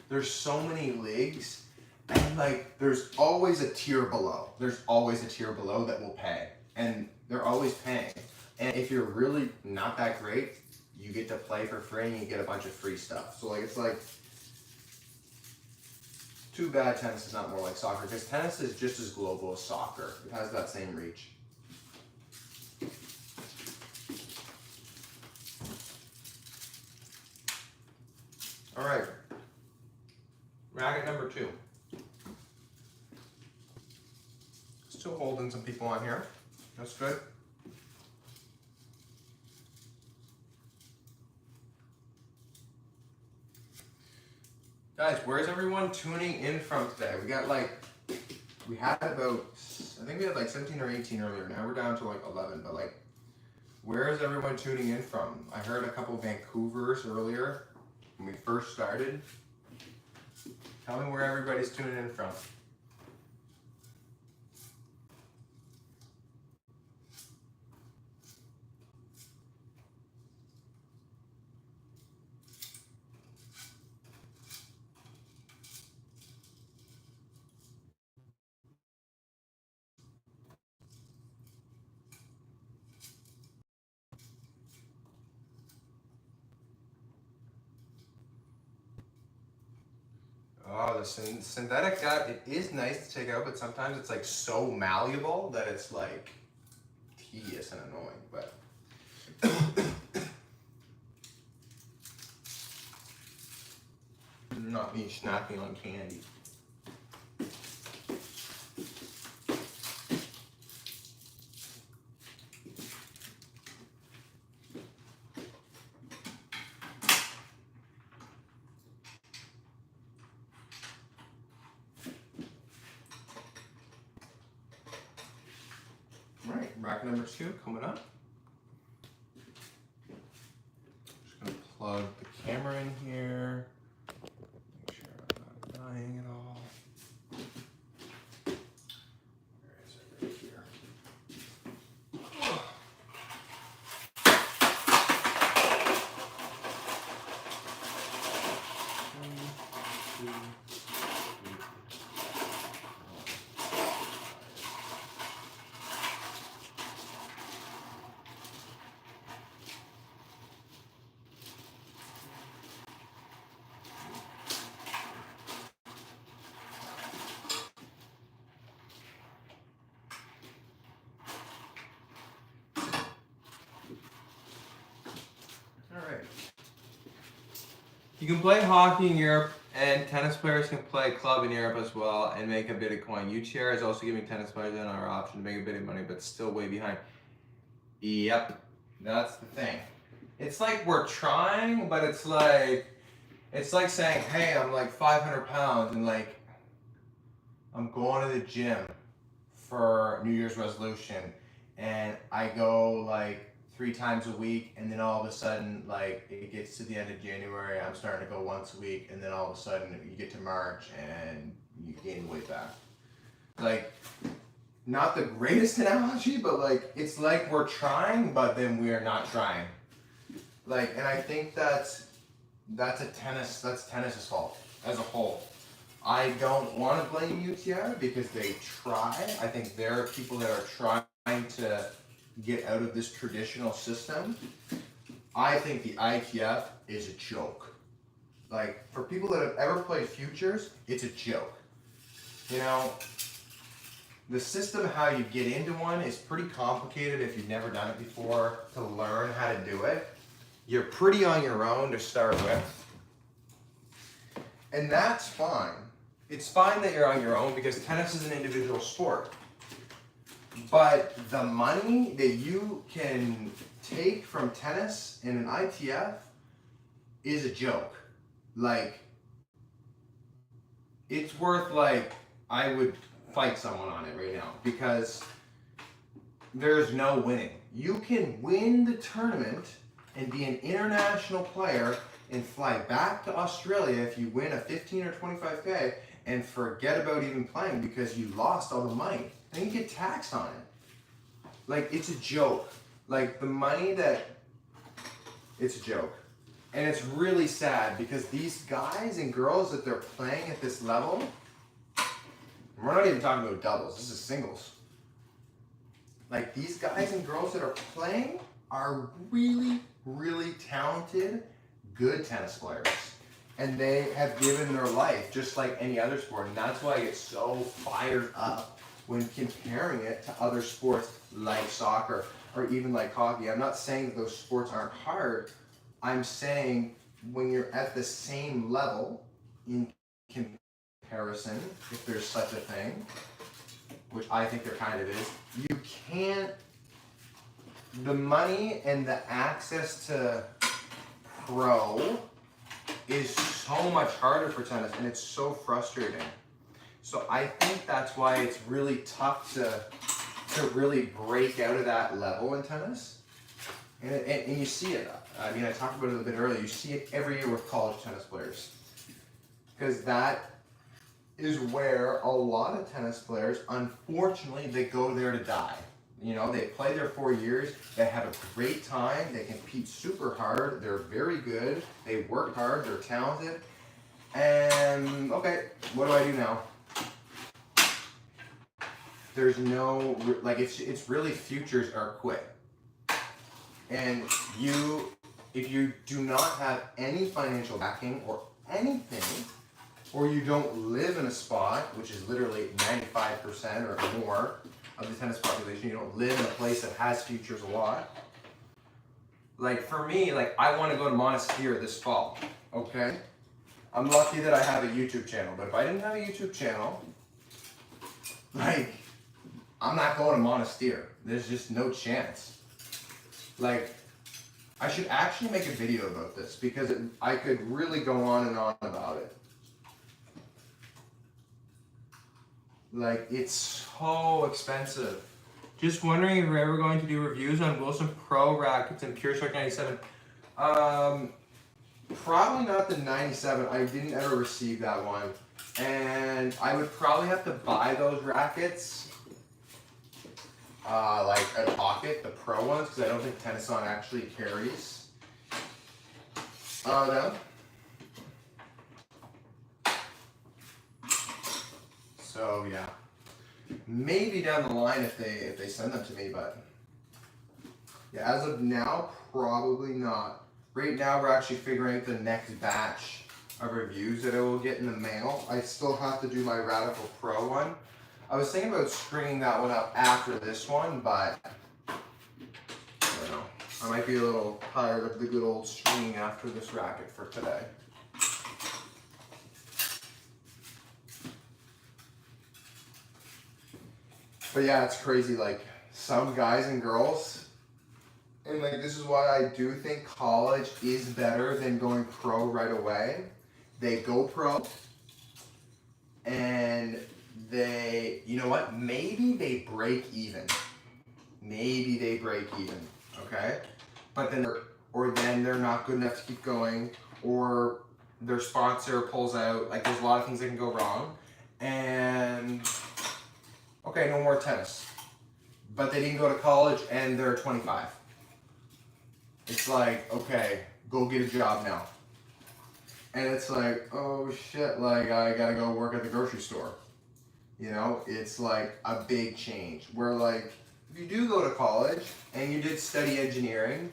Speaker 1: there's so many leagues, and like there's always a tier below. There's always a tier below that will pay, and they're always paying. And if you're really not that great, you get to play for free and you get a bunch of free stuff. So like, it's like, too bad tennis is not more like soccer, because tennis is just as global as soccer. It has that same reach. All right, racket number 2. holding some people on here. That's good. Guys, where's everyone tuning in from today? We had about, I think we had like 17 or 18 earlier. Now we're down to like 11, but like, where is everyone tuning in from? I heard a couple of Vancouvers earlier when we first started. Tell me where everybody's tuning in from. Oh, the synthetic gut, it is nice to take out, but sometimes it's like so malleable that it's like tedious and annoying, but. Not me snacking on candy. All right, rack number 2 coming up. Just gonna plug the camera in here. Make sure I'm not dying at all. Where is it? Right here. Alright. You can play hockey in Europe, and tennis players can play club in Europe as well and make a bit of coin. UTR is also giving tennis players another option to make a bit of money, but still way behind. Yep, that's the thing. It's like we're trying, but it's like saying, hey, I'm like 500 pounds and like I'm going to the gym for New Year's resolution, and I go like 3 times a week, and then all of a sudden, like, it gets to the end of January, I'm starting to go once a week, and then all of a sudden you get to March and you gain weight back. Like, not the greatest analogy, but like, it's like we're trying, but then we are not trying. Like, and I think that's tennis's fault as a whole. I don't want to blame UTR because they try. I think there are people that are trying to get out of this traditional system. I think the ITF is a joke. Like, for people that have ever played futures, it's a joke. You know, the system, how you get into one, is pretty complicated if you've never done it before to learn how to do it. You're pretty on your own to start with. And that's fine. It's fine that you're on your own because tennis is an individual sport. But the money that you can take from tennis in an ITF is a joke. Like, it's worth, like, I would fight someone on it right now because there's no winning. You can win the tournament and be an international player and fly back to Australia if you win a 15 or 25K and forget about even playing because you lost all the money. And you get taxed on it. Like, it's a joke. Like, the money that, it's a joke. And it's really sad because these guys and girls that they're playing at this level, we're not even talking about doubles, this is singles. Like, these guys and girls that are playing are really, really talented, good tennis players. And they have given their life just like any other sport. And that's why I get so fired up when comparing it to other sports like soccer or even like hockey. I'm not saying that those sports aren't hard. I'm saying when you're at the same level in comparison, if there's such a thing, which I think there kind of is, you can't, the money and the access to pro is so much harder for tennis, and it's so frustrating. So I think that's why it's really tough to really break out of that level in tennis. And you see it. I mean, I talked about it a bit earlier. You see it every year with college tennis players. Because that is where a lot of tennis players, unfortunately, they go there to die. You know, they play there 4 years, they have a great time, they compete super hard, they're very good, they work hard, they're talented, and okay, what do I do now? There's no, like, it's really futures or quit. And if you do not have any financial backing or anything, or you don't live in a spot, which is literally 95% or more of the tennis population, you don't live in a place that has futures a lot. Like for me, like I want to go to Monastir this fall, okay? I'm lucky that I have a YouTube channel, but if I didn't have a YouTube channel, like, I'm not going to Monastir. There's just no chance. Like, I should actually make a video about this because I could really go on and on about it. Like, it's so expensive. Just wondering if we're ever going to do reviews on Wilson Pro rackets and Pure Strike 97. Probably not the 97. I didn't ever receive that one. And I would probably have to buy those rackets, like a pocket, the pro ones, because I don't think Tennis On actually carries them. So yeah, maybe down the line if they send them to me, but yeah, as of now, probably not. Right now, we're actually figuring out the next batch of reviews that I will get in the mail. I still have to do my Radical Pro one. I was thinking about stringing that one up after this one, but I don't know. I might be a little tired of the good old stringing after this racket for today. But yeah, it's crazy, like, some guys and girls, and like, this is why I do think college is better than going pro right away. They go pro, and they, you know what, maybe they break even. Maybe they break even, okay? But then, then they're not good enough to keep going, or their sponsor pulls out, like, there's a lot of things that can go wrong, and okay, no more tennis. But they didn't go to college and they're 25. It's like, okay, go get a job now. And it's like, oh shit, like I gotta go work at the grocery store. You know, it's like a big change. Where like, if you do go to college and you did study engineering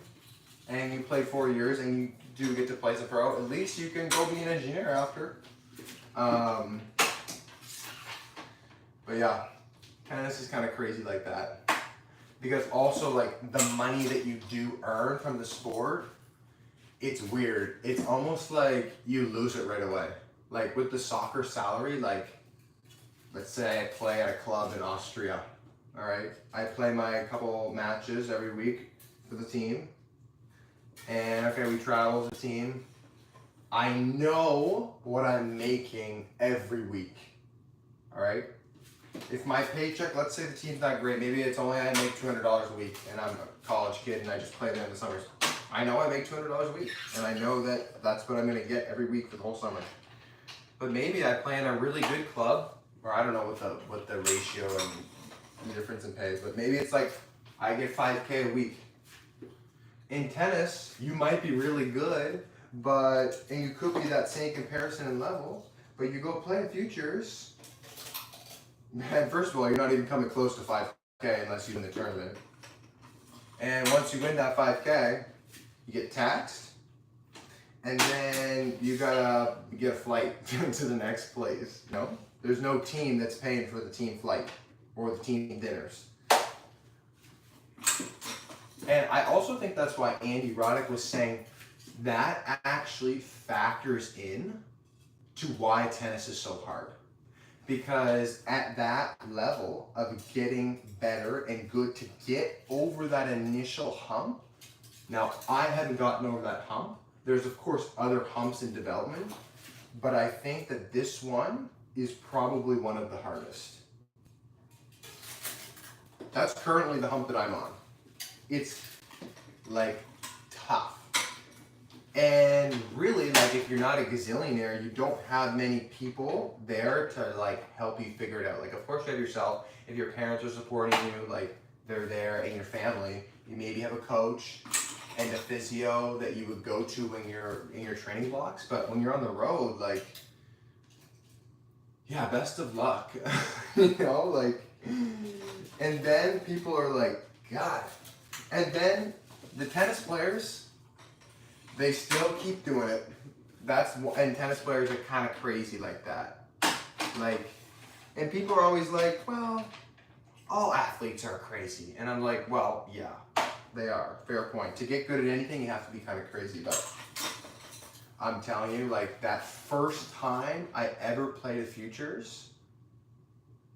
Speaker 1: and you played 4 years and you do get to play as a pro, at least you can go be an engineer after. But yeah. Tennis is kind of crazy like that, because also like the money that you do earn from the sport, it's weird. It's almost like you lose it right away. Like with the soccer salary, like let's say I play at a club in Austria, all right? I play my couple matches every week for the team, and okay, we travel as a team. I know what I'm making every week, all right? If my paycheck, let's say the team's not great, maybe it's only I make $200 a week and I'm a college kid and I just play there in the summers. I know I make $200 a week and I know that that's what I'm going to get every week for the whole summer. But maybe I play in a really good club, or I don't know what the ratio and the difference in pay is, but maybe it's like I get $5K a week. In tennis, you might be really good, and you could be that same comparison in level, but you go play in futures. And first of all, you're not even coming close to 5K unless you win the tournament. And once you win that 5K, you get taxed, and then you gotta get a flight to the next place. You know, there's no team that's paying for the team flight or the team dinners. And I also think that's why Andy Roddick was saying that actually factors in to why tennis is so hard. because at that level of getting better and good to get over that initial hump, now I haven't gotten over that hump. There's of course other humps in development, but I think that this one is probably one of the hardest. That's currently the hump that I'm on. It's like tough. And really, like, if you're not a gazillionaire, you don't have many people there to like help you figure it out. Like, of course you have yourself. If your parents are supporting you, like they're there, and your family, you maybe have a coach and a physio that you would go to when you're in your training blocks. But when you're on the road, like, yeah, best of luck. You know, like, and then people are like, God. And then the tennis players, they still keep doing it. And tennis players are kind of crazy like that. Like, and people are always like, well, all athletes are crazy. And I'm like, well, yeah, they are. Fair point. To get good at anything, you have to be kind of crazy. But I'm telling you, like, that first time I ever played a futures,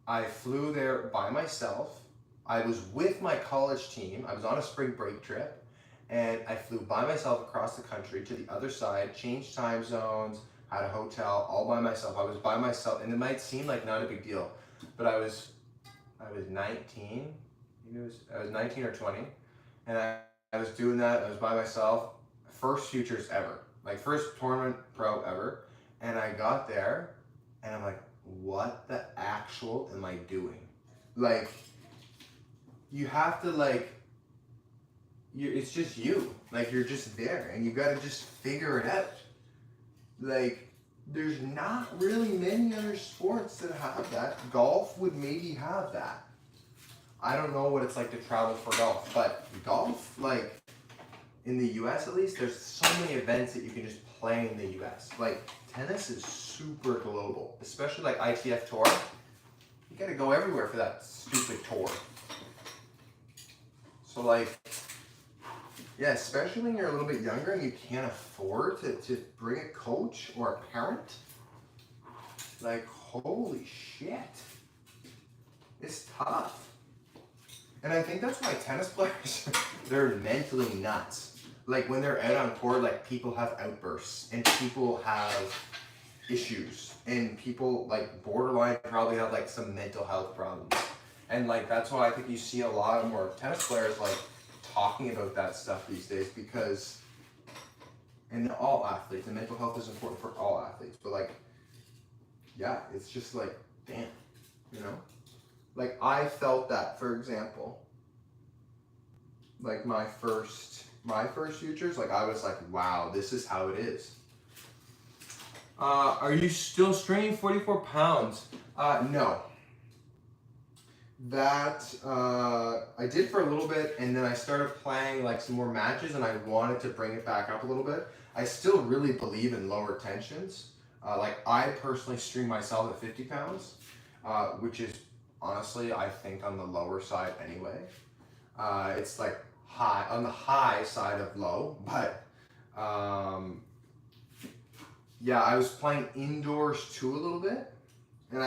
Speaker 1: I flew there by myself. I was with my college team. I was on a spring break trip, and I flew by myself across the country to the other side, changed time zones, had a hotel, all by myself. I was by myself, and it might seem like not a big deal, but I was 19. I was 19 or 20, and I was doing that. I was by myself. First futures ever, like first tournament pro ever, and I got there, and I'm like, what the actual am I doing? Like, you have to, like, it's just you. Like, you're just there, and you gotta just figure it out. Like, there's not really many other sports that have that. Golf would maybe have that. I don't know what it's like to travel for golf, but golf, like, in the US at least, there's so many events that you can just play in the US. Like, tennis is super global, especially like ITF Tour. You gotta go everywhere for that stupid tour. So, like, yeah, especially when you're a little bit younger and you can't afford to bring a coach or a parent. Like, holy shit. It's tough. And I think that's why tennis players, they're mentally nuts. Like, when they're out on court, like, people have outbursts and people have issues and people, like, borderline probably have, like, some mental health problems. And, like, that's why I think you see a lot more tennis players, like, talking about that stuff these days, because, and all athletes, and mental health is important for all athletes, but, like, yeah, it's just like, damn, you know? Like, I felt that, for example, like my first futures, like, I was like, wow, this is how it is. Are you still straining 44 pounds? No. That, I did for a little bit, and then I started playing like some more matches, and I wanted to bring it back up a little bit. I still really believe in lower tensions. Like, I personally stream myself at 50 pounds, which is honestly, I think, on the lower side anyway. It's like high, on the high side of low, but yeah, I was playing indoors too a little bit, and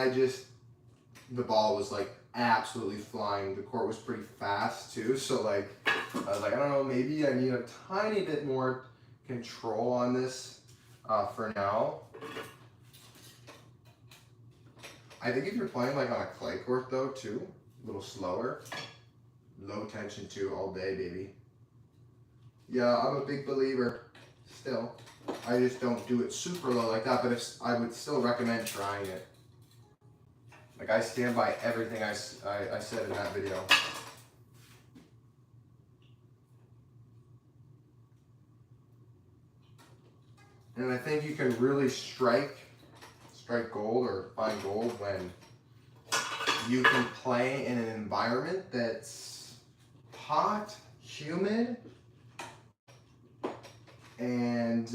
Speaker 1: the ball was like absolutely flying. The court was pretty fast too, so like, I was like, I don't know, maybe I need a tiny bit more control on this for now. I think if you're playing like on a clay court though too, a little slower, low tension too, all day, baby. Yeah, I'm a big believer still. I just don't do it super low like that, but I would still recommend trying it. Like, I stand by everything I said in that video. And I think you can really strike gold or find gold when you can play in an environment that's hot, humid, and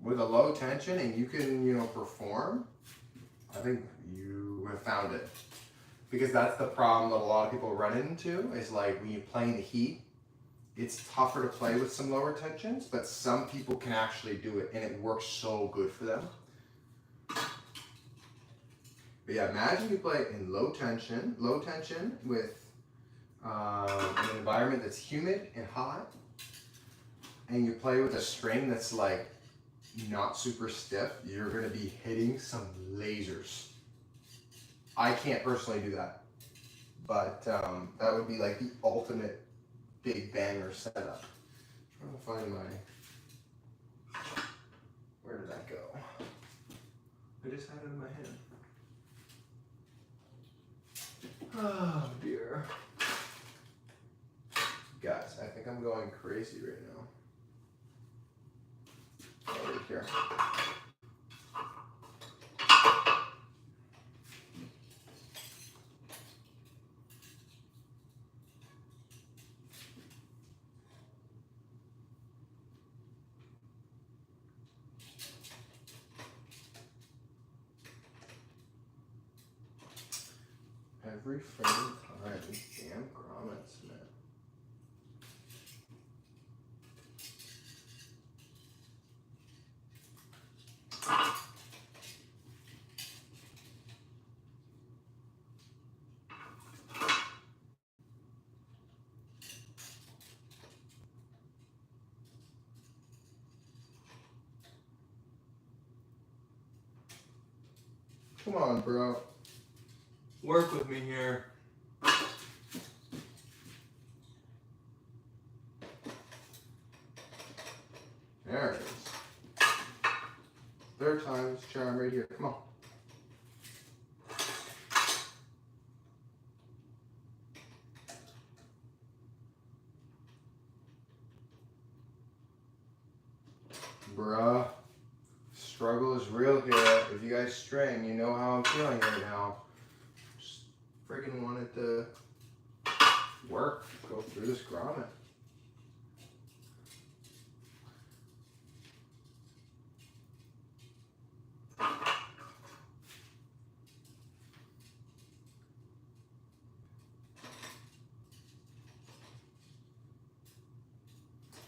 Speaker 1: with a low tension, and you can, you know, perform. I think you have found it. Because that's the problem that a lot of people run into, is like when you play in the heat it's tougher to play with some lower tensions, but some people can actually do it and it works so good for them. But yeah, imagine you play in low tension with an environment that's humid and hot, and you play with a string that's like not super stiff. You're gonna be hitting some lasers. I can't personally do that, but that would be like the ultimate big banger setup. I'm trying to find my, where did that go? I just had it in my hand. Oh dear. Guys, I think I'm going crazy right now. Oh, right here. Every freaking time, these damn grommets, man. Come on, bro. Work with me here. There it is. Third time's charm right here. Come on. Bruh. Struggle is real here. If you guys string, you know how I'm feeling right now. Just freaking wanted to work, go through this grommet.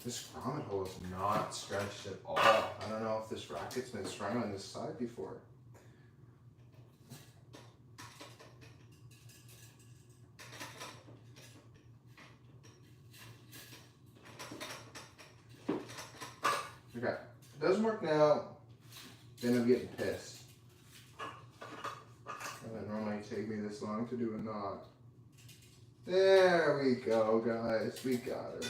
Speaker 1: This grommet hole is not stretched at all. I don't know if this racket's been strung on this side before. Okay, if it doesn't work now, then I'm getting pissed. It doesn't normally take me this long to do a knot. There we go, guys. We got her.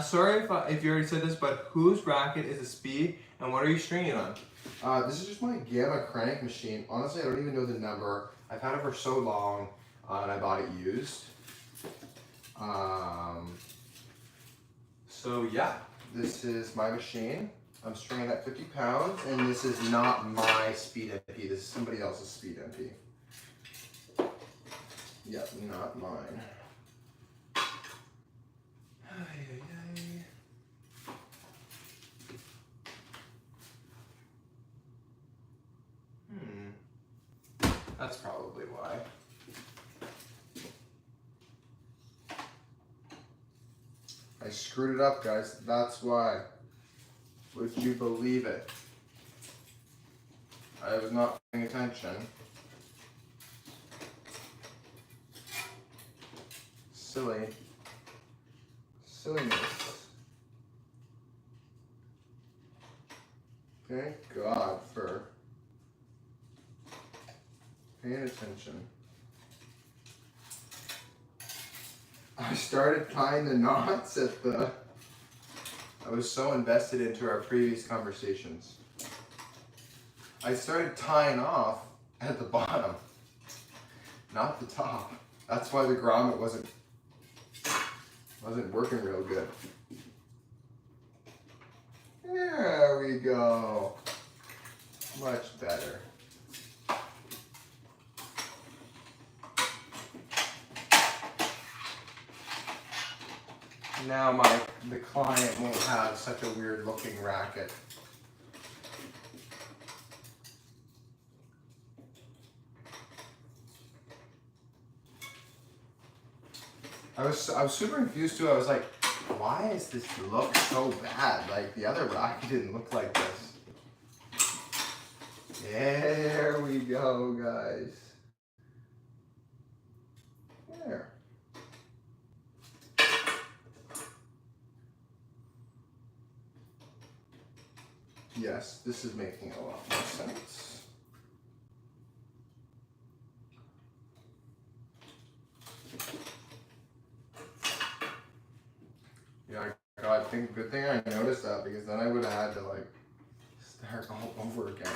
Speaker 1: Sorry if you already said this, but whose racket is a speed and what are you stringing on? This is just my Gamma crank machine. Honestly, I don't even know the number. I've had it for so long and I bought it used. So yeah, this is my machine. I'm stringing at 50 pounds and this is not my speed MP. This is somebody else's speed MP. Yep, not mine. That's probably why. I screwed it up, guys. That's why. Would you believe it? I was not paying attention. Silly. Silliness. Thank God for paying attention. I started tying the knots at the... I was so invested into our previous conversations. I started tying off at the bottom, not the top. That's why the grommet wasn't working real good. There we go. Much better. Now the client won't have such a weird looking racket. I was super confused too. I was like, why is this look so bad? Like the other Racket didn't look like this. There we go, guys. There. Yes, this is making a lot more sense. Yeah, I think good thing I noticed that, because then I would have had to like start all over again.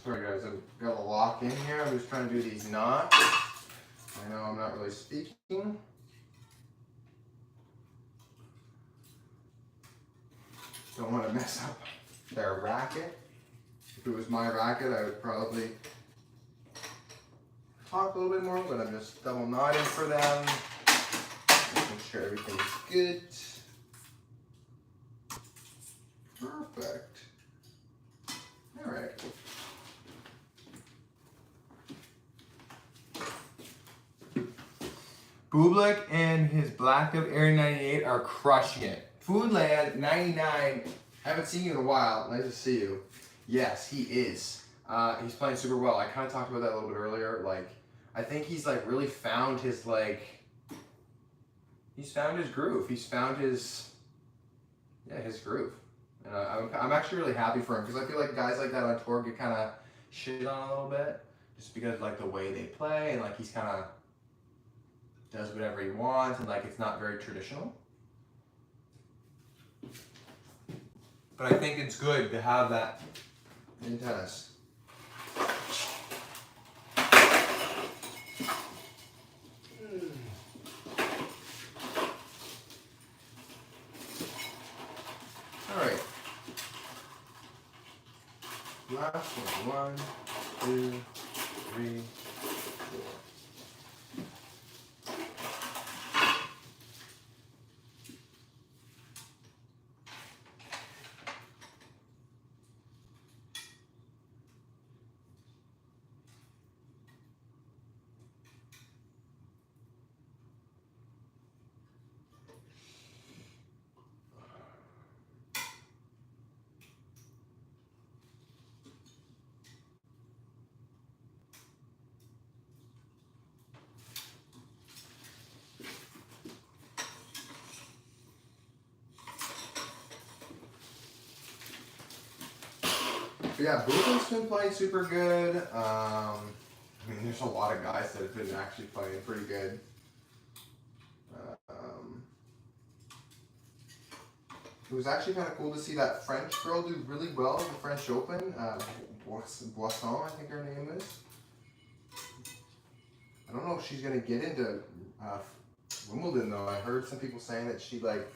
Speaker 1: Sorry guys, I've got a lock in here. I'm just trying to do these knots. I know I'm not really speaking. Don't want to mess up their racket. If it was my racket, I would probably talk a little bit more, but I'm just double knotting for them. Making sure everything's good. Perfect. All right. Bublik and his Black of Area 98 are crushing it. Foodland 99, I haven't seen you in a while. Nice to see you. Yes, he is. He's playing super well. I kind of talked about that a little bit earlier. Like, I think he's like really found his he's found his groove. He's found his groove. And I'm actually really happy for him, because I feel like guys like that on tour get kind of shit on a little bit, just because like the way they play, and like he's kind of does whatever he wants, and like it's not very traditional. But I think it's good to have that in tennis. All right. Last one. 1, 2, 3, 4. But yeah, Bublik's been playing super good. I mean, there's a lot of guys that have been actually playing pretty good. It was actually kind of cool to see that French girl do really well at the French Open. Boisson, I think her name is. I don't know if she's going to get into Wimbledon though. I heard some people saying that she like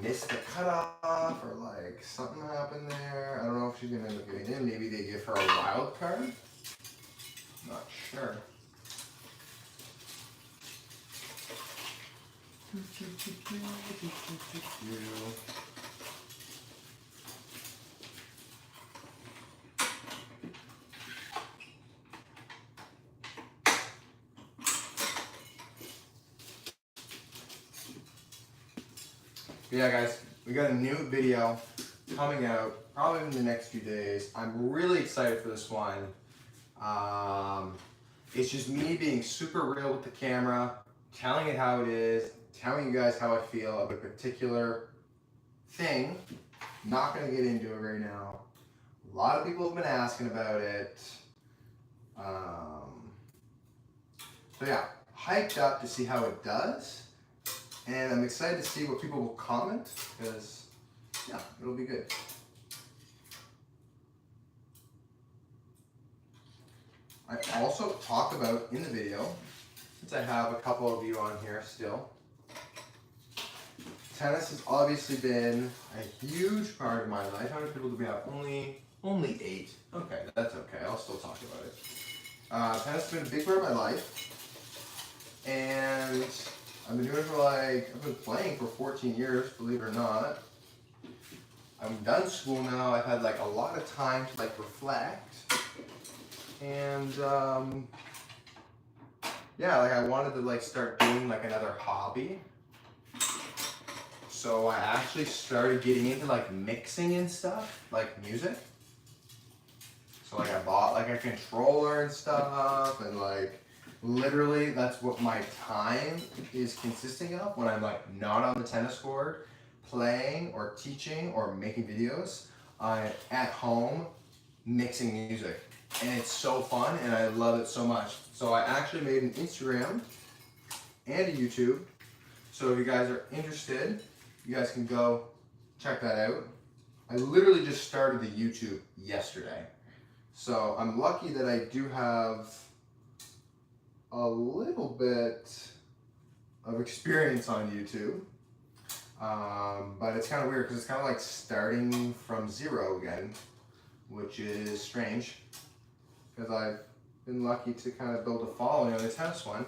Speaker 1: missed the cutoff, or like something happened there. I don't know if she's going to end up getting in. Maybe they give her a wild card. Not sure. Yeah, guys, we got a new video coming out probably in the next few days. I'm really excited for this one. It's just me being super real with the camera, telling it how it is, telling you guys how I feel about a particular thing. Not going to get into it right now. A lot of people have been asking about it. So yeah, hyped up to see how it does. And I'm excited to see what people will comment, because yeah, it'll be good. I also talk about in the video, since I have a couple of you on here still, tennis has obviously been a huge part of my life. How many people do we have? Only 8. Okay, that's okay. I'll still talk about it. Tennis has been a big part of my life, and I've been doing it for I've been playing for 14 years, believe it or not. I'm done school now. I've had a lot of time to reflect, and yeah, I wanted to start doing another hobby. So I actually started getting into mixing and stuff, music. So I bought a controller and stuff, and literally that's what my time is consisting of when I'm not on the tennis court, playing or teaching or making videos. I'm at home mixing music, and it's so fun, and I love it so much. So I actually made an Instagram and a YouTube. So if you guys are interested, you guys can go check that out. I literally just started the YouTube yesterday. So I'm lucky that I do have a little bit of experience on YouTube. But it's kind of weird because it's kind of starting from zero again, which is strange because I've been lucky to kind of build a following on the tennis one.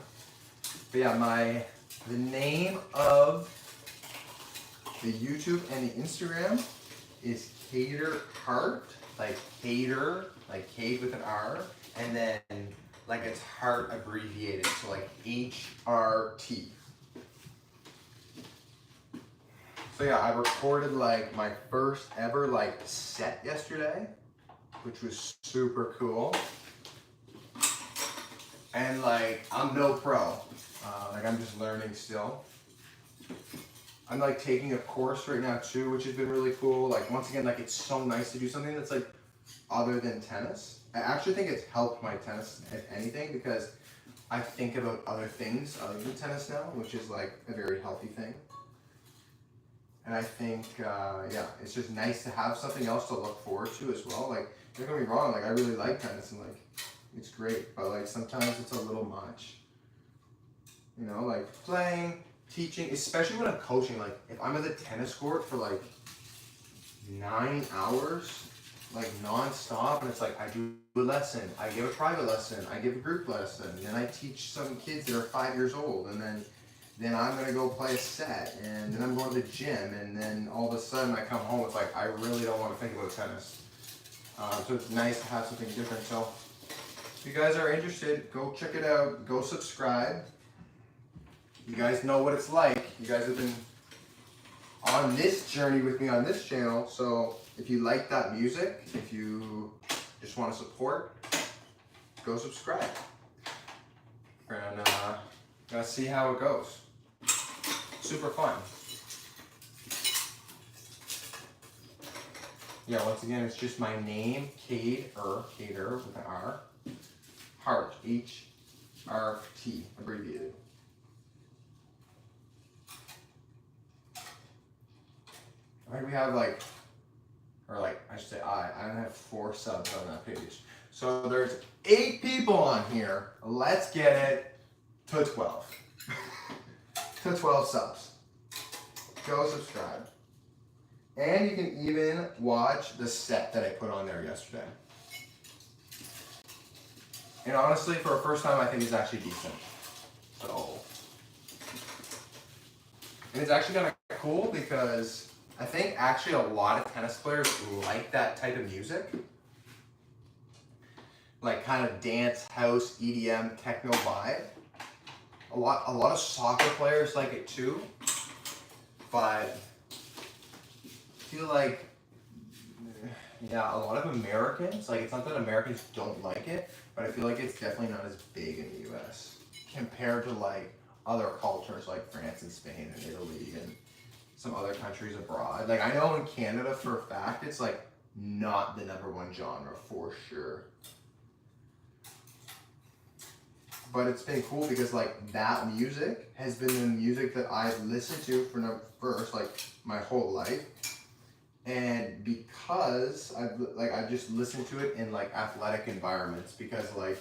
Speaker 1: But yeah, the name of the YouTube and the Instagram is Cater Heart, Cater, Kate with an R, and then it's heart abbreviated, so HRT. So yeah, I recorded my first ever set yesterday, which was super cool. And I'm no pro, I'm just learning still. I'm taking a course right now too, which has been really cool. Once again, it's so nice to do something that's other than tennis. I actually think it's helped my tennis, if anything, because I think about other things other than tennis now, which is a very healthy thing. And I think, yeah, it's just nice to have something else to look forward to as well. Don't get me wrong, I really like tennis and it's great, but sometimes it's a little much. You know, playing, teaching, especially when I'm coaching, if I'm at the tennis court for 9 hours, non-stop, and it's I do a lesson, I give a private lesson, I give a group lesson, then I teach some kids that are 5 years old, and then I'm gonna go play a set, and then I'm going to the gym, and then all of a sudden I come home, it's I really don't want to think about tennis. So it's nice to have something different. So if you guys are interested, go check it out, go subscribe. You guys know what it's like. You guys have been on this journey with me on this channel, so if you like that music, if you just want to support, go subscribe. And gonna see how it goes. Super fun. Yeah, once again, it's just my name, Cater with an R, Heart, HRT, abbreviated. I think we have I should say I don't have 4 subs on that page. So there's 8 people on here. Let's get it to 12. To 12 subs. Go subscribe. And you can even watch the set that I put on there yesterday. And honestly, for a first time, I think it's actually decent. So, and it's actually kind of cool because I think actually a lot of tennis players like that type of music. Kind of dance, house, EDM, techno vibe. A lot of soccer players like it too. But I feel yeah, a lot of Americans, it's not that Americans don't like it, but I feel it's definitely not as big in the US compared to other cultures like France and Spain and Italy and some other countries abroad. I know in Canada for a fact it's not the #1 genre for sure. But it's been cool because that music has been the music that I've listened to for my whole life. And because I've just listened to it in like athletic environments, because like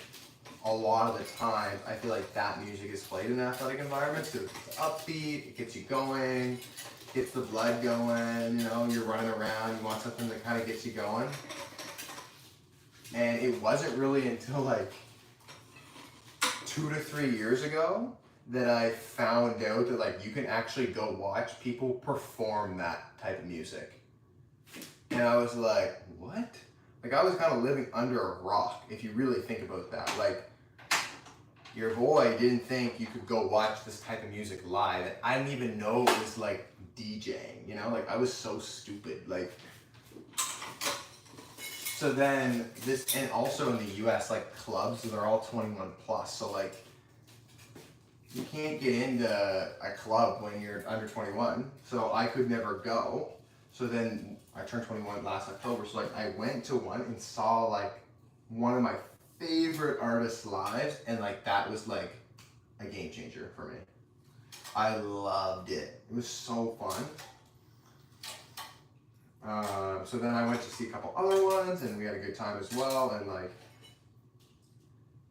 Speaker 1: a lot of the time I feel like that music is played in athletic environments, so it's upbeat, it gets you going, gets the blood going, you know, you're running around, you want something that kind of gets you going. And it wasn't really until like 2 to 3 years ago that I found out that like you can actually go watch people perform that type of music. And I was like, what? Like I was kind of living under a rock, if you really think about that. Like, your boy didn't think you could go watch this type of music live. I didn't even know it was like DJing, you know? Like I was so stupid. Like, so then this, and also in the US, like clubs, they're all 21 plus. So like, you can't get into a club when you're under 21. So I could never go. So then I turned 21 last October. So like I went to one and saw like one of my favorite artists live, and like that was like a game changer for me. I loved it. It was so fun. So then I went to see a couple other ones, and we had a good time as well. And like,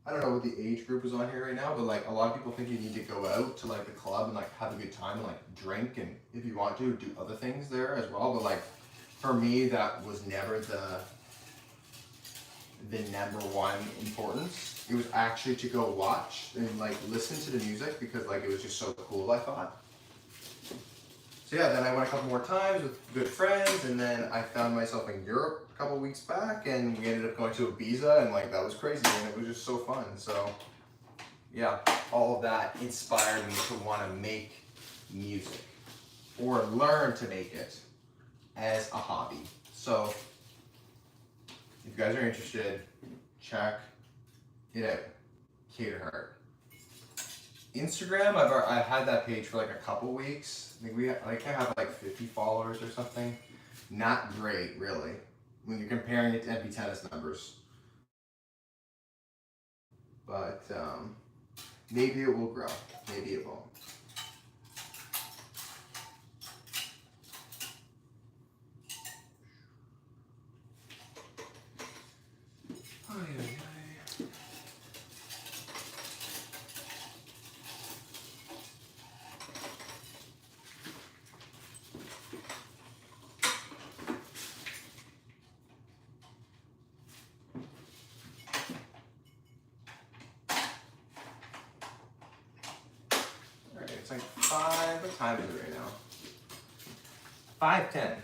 Speaker 1: I don't know what the age group is on here right now, but like a lot of people think you need to go out to like the club and like have a good time and like drink, and if you want to do other things there as well. But like for me, that was never the number one importance. It was actually to go watch and like listen to the music, because like it was just so cool, I thought. So yeah, then I went a couple more times with good friends, and then I found myself in Europe a couple weeks back, and we ended up going to Ibiza, and like that was crazy, and it was just so fun. So yeah, all of that inspired me to want to make music, or learn to make it as a hobby. So if you guys are interested, check it out. Cater Heart. Instagram, I've had that page for like a couple weeks. I think I have like 50 followers or something. Not great, really, when you're comparing it to MP Tennis numbers. But maybe it will grow. Maybe it won't. It's like 5, what time is it right now? 5:10.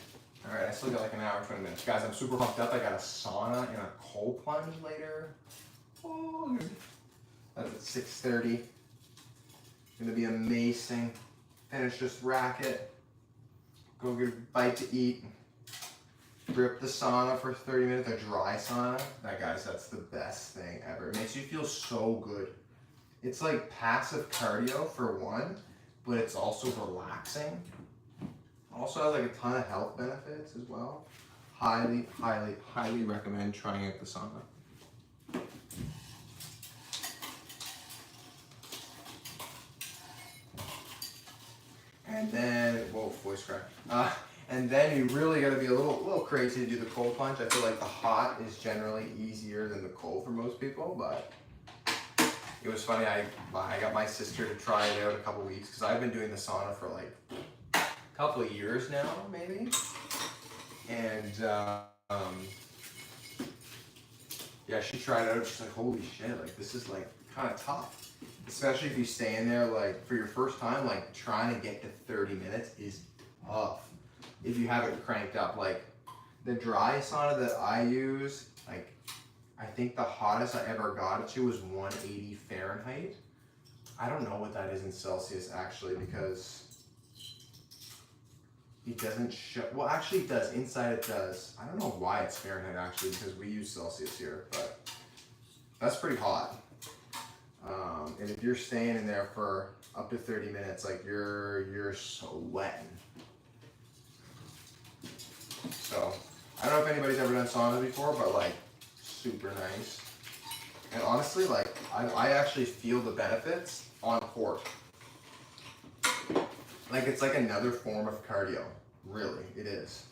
Speaker 1: All right, I still got like an hour and 20 minutes. Guys, I'm super pumped up. I got a sauna and a cold plunge later. Oh, that's at 6:30. Gonna be amazing. Finish this racket. Go get a bite to eat. Grip the sauna for 30 minutes, a dry sauna. That, guys, that's the best thing ever. It makes you feel so good. It's like passive cardio for one, but it's also relaxing. Also has like a ton of health benefits as well. Highly, highly, highly recommend trying out the sauna. And then, whoa, voice crack. And then you really got to be a little crazy to do the cold plunge. I feel like the hot is generally easier than the cold for most people, but it was funny. I got my sister to try it out a couple weeks, because I've been doing the sauna for like a couple of years now, maybe. And yeah, she tried it out. She's like, holy shit, like this is like kind of tough. Especially if you stay in there like for your first time, like trying to get to 30 minutes is tough. If you have it cranked up, like the dry sauna that I use, like I think the hottest I ever got it to was 180 Fahrenheit. I don't know what that is in Celsius actually, because it doesn't show. Well, actually it does. Inside it does. I don't know why it's Fahrenheit actually, because we use Celsius here, but that's pretty hot. And if you're staying in there for up to 30 minutes, like you're sweating. So I don't know if anybody's ever done sauna before, but like super nice. And honestly, like I actually feel the benefits on court. Like it's like another form of cardio. Really, it is.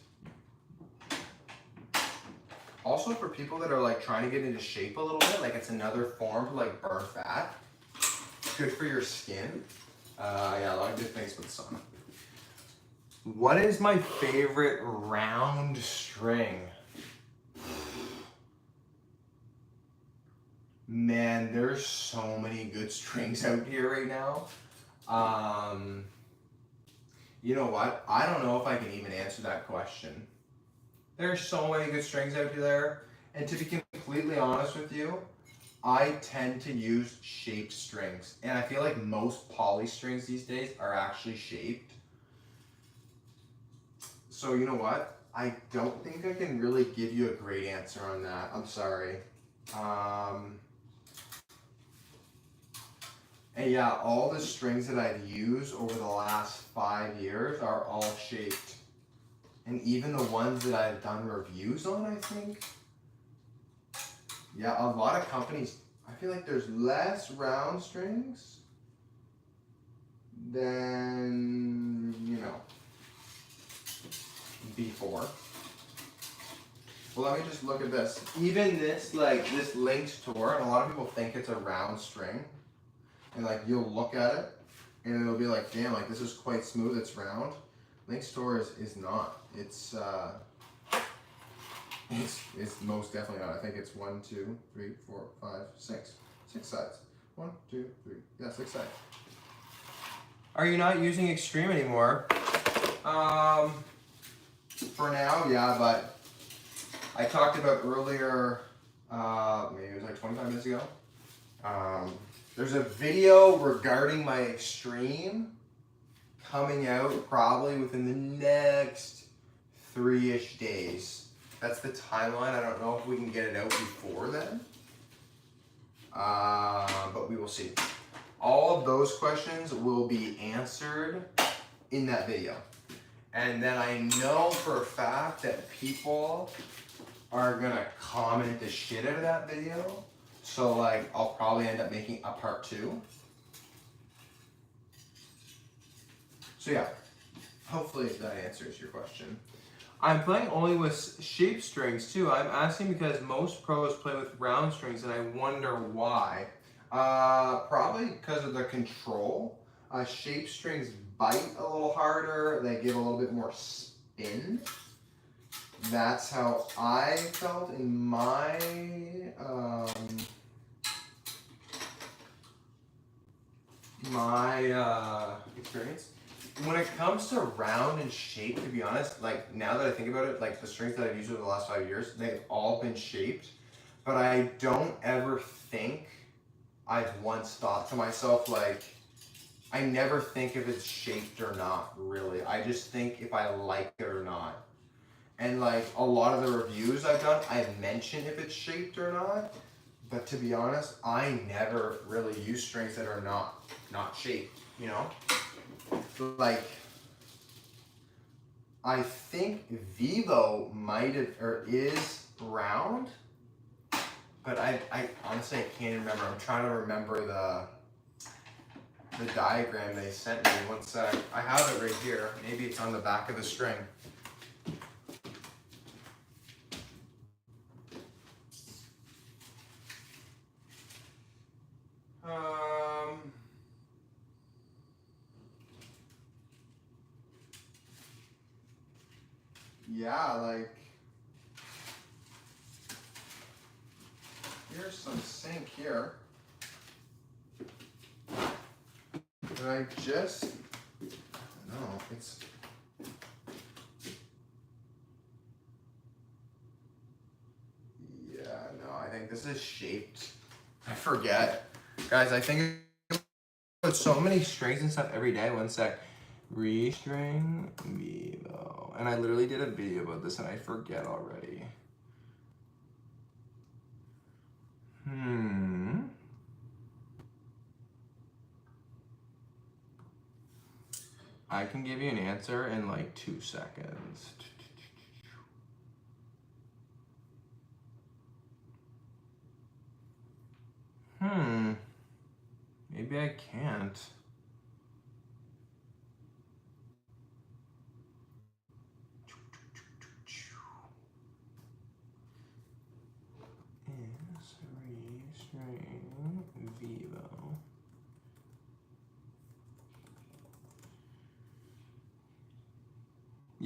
Speaker 1: Also for people that are like trying to get into shape a little bit, like it's another form to like burn fat. Good for your skin. Yeah, a lot of good things with the sauna. What is my favorite round string? Man, there's so many good strings out here right now. You know what? I don't know if I can even answer that question. There's so many good strings out there. And to be completely honest with you, I tend to use shaped strings. And I feel like most poly strings these days are actually shaped. So you know what? I don't think I can really give you a great answer on that. I'm sorry. And yeah, all the strings that I've used over the last 5 years are all shaped. And even the ones that I've done reviews on, I think. Yeah, a lot of companies, I feel like there's less round strings than, you know, before. Well, let me just look at this. Even this, like, this linked tour, and a lot of people think it's a round string. And, like, you'll look at it, and it'll be like, damn, like, this is quite smooth, it's round. Linked tour is not. It's most definitely not. I think it's 1, 2, 3, 4, 5, 6. 6 sides. 1, 2, 3. Yeah, 6 sides. Are you not using Extreme anymore? For now, yeah, but I talked about earlier, maybe it was like 25 minutes ago. There's a video regarding my Extreme coming out probably within the next 3-ish days. That's the timeline. I don't know if we can get it out before then. But we will see. All of those questions will be answered in that video. And then I know for a fact that people are gonna comment the shit out of that video. So like, I'll probably end up making a part 2. So yeah, hopefully that answers your question. I'm playing only with shape strings too. I'm asking because most pros play with round strings and I wonder why. Probably because of the control. Shape strings bite a little harder. They give a little bit more spin. That's how I felt in my experience. When it comes to round and shape, to be honest, like now that I think about it, like the strings that I've used over the last 5 years, they've all been shaped. But I don't ever think I've once thought to myself, like, I never think if it's shaped or not, really. I just think if I like it or not. And like a lot of the reviews I've done, I've mentioned if it's shaped or not. But to be honest, I never really use strings that are not shaped, you know? Like, I think Vivo might have, or is round, but I honestly I can't remember. I'm trying to remember the diagram they sent me. One sec. I have it right here. Maybe it's on the back of the string. Yeah, like, here's some sync here. And I just, no, it's, yeah, no, I think this is shaped. I forget. Guys, I think about so many strings and stuff every day. One sec. Restring Vivo. And I literally did a video about this and I forget already. I can give you an answer in like 2 seconds. Maybe I can't.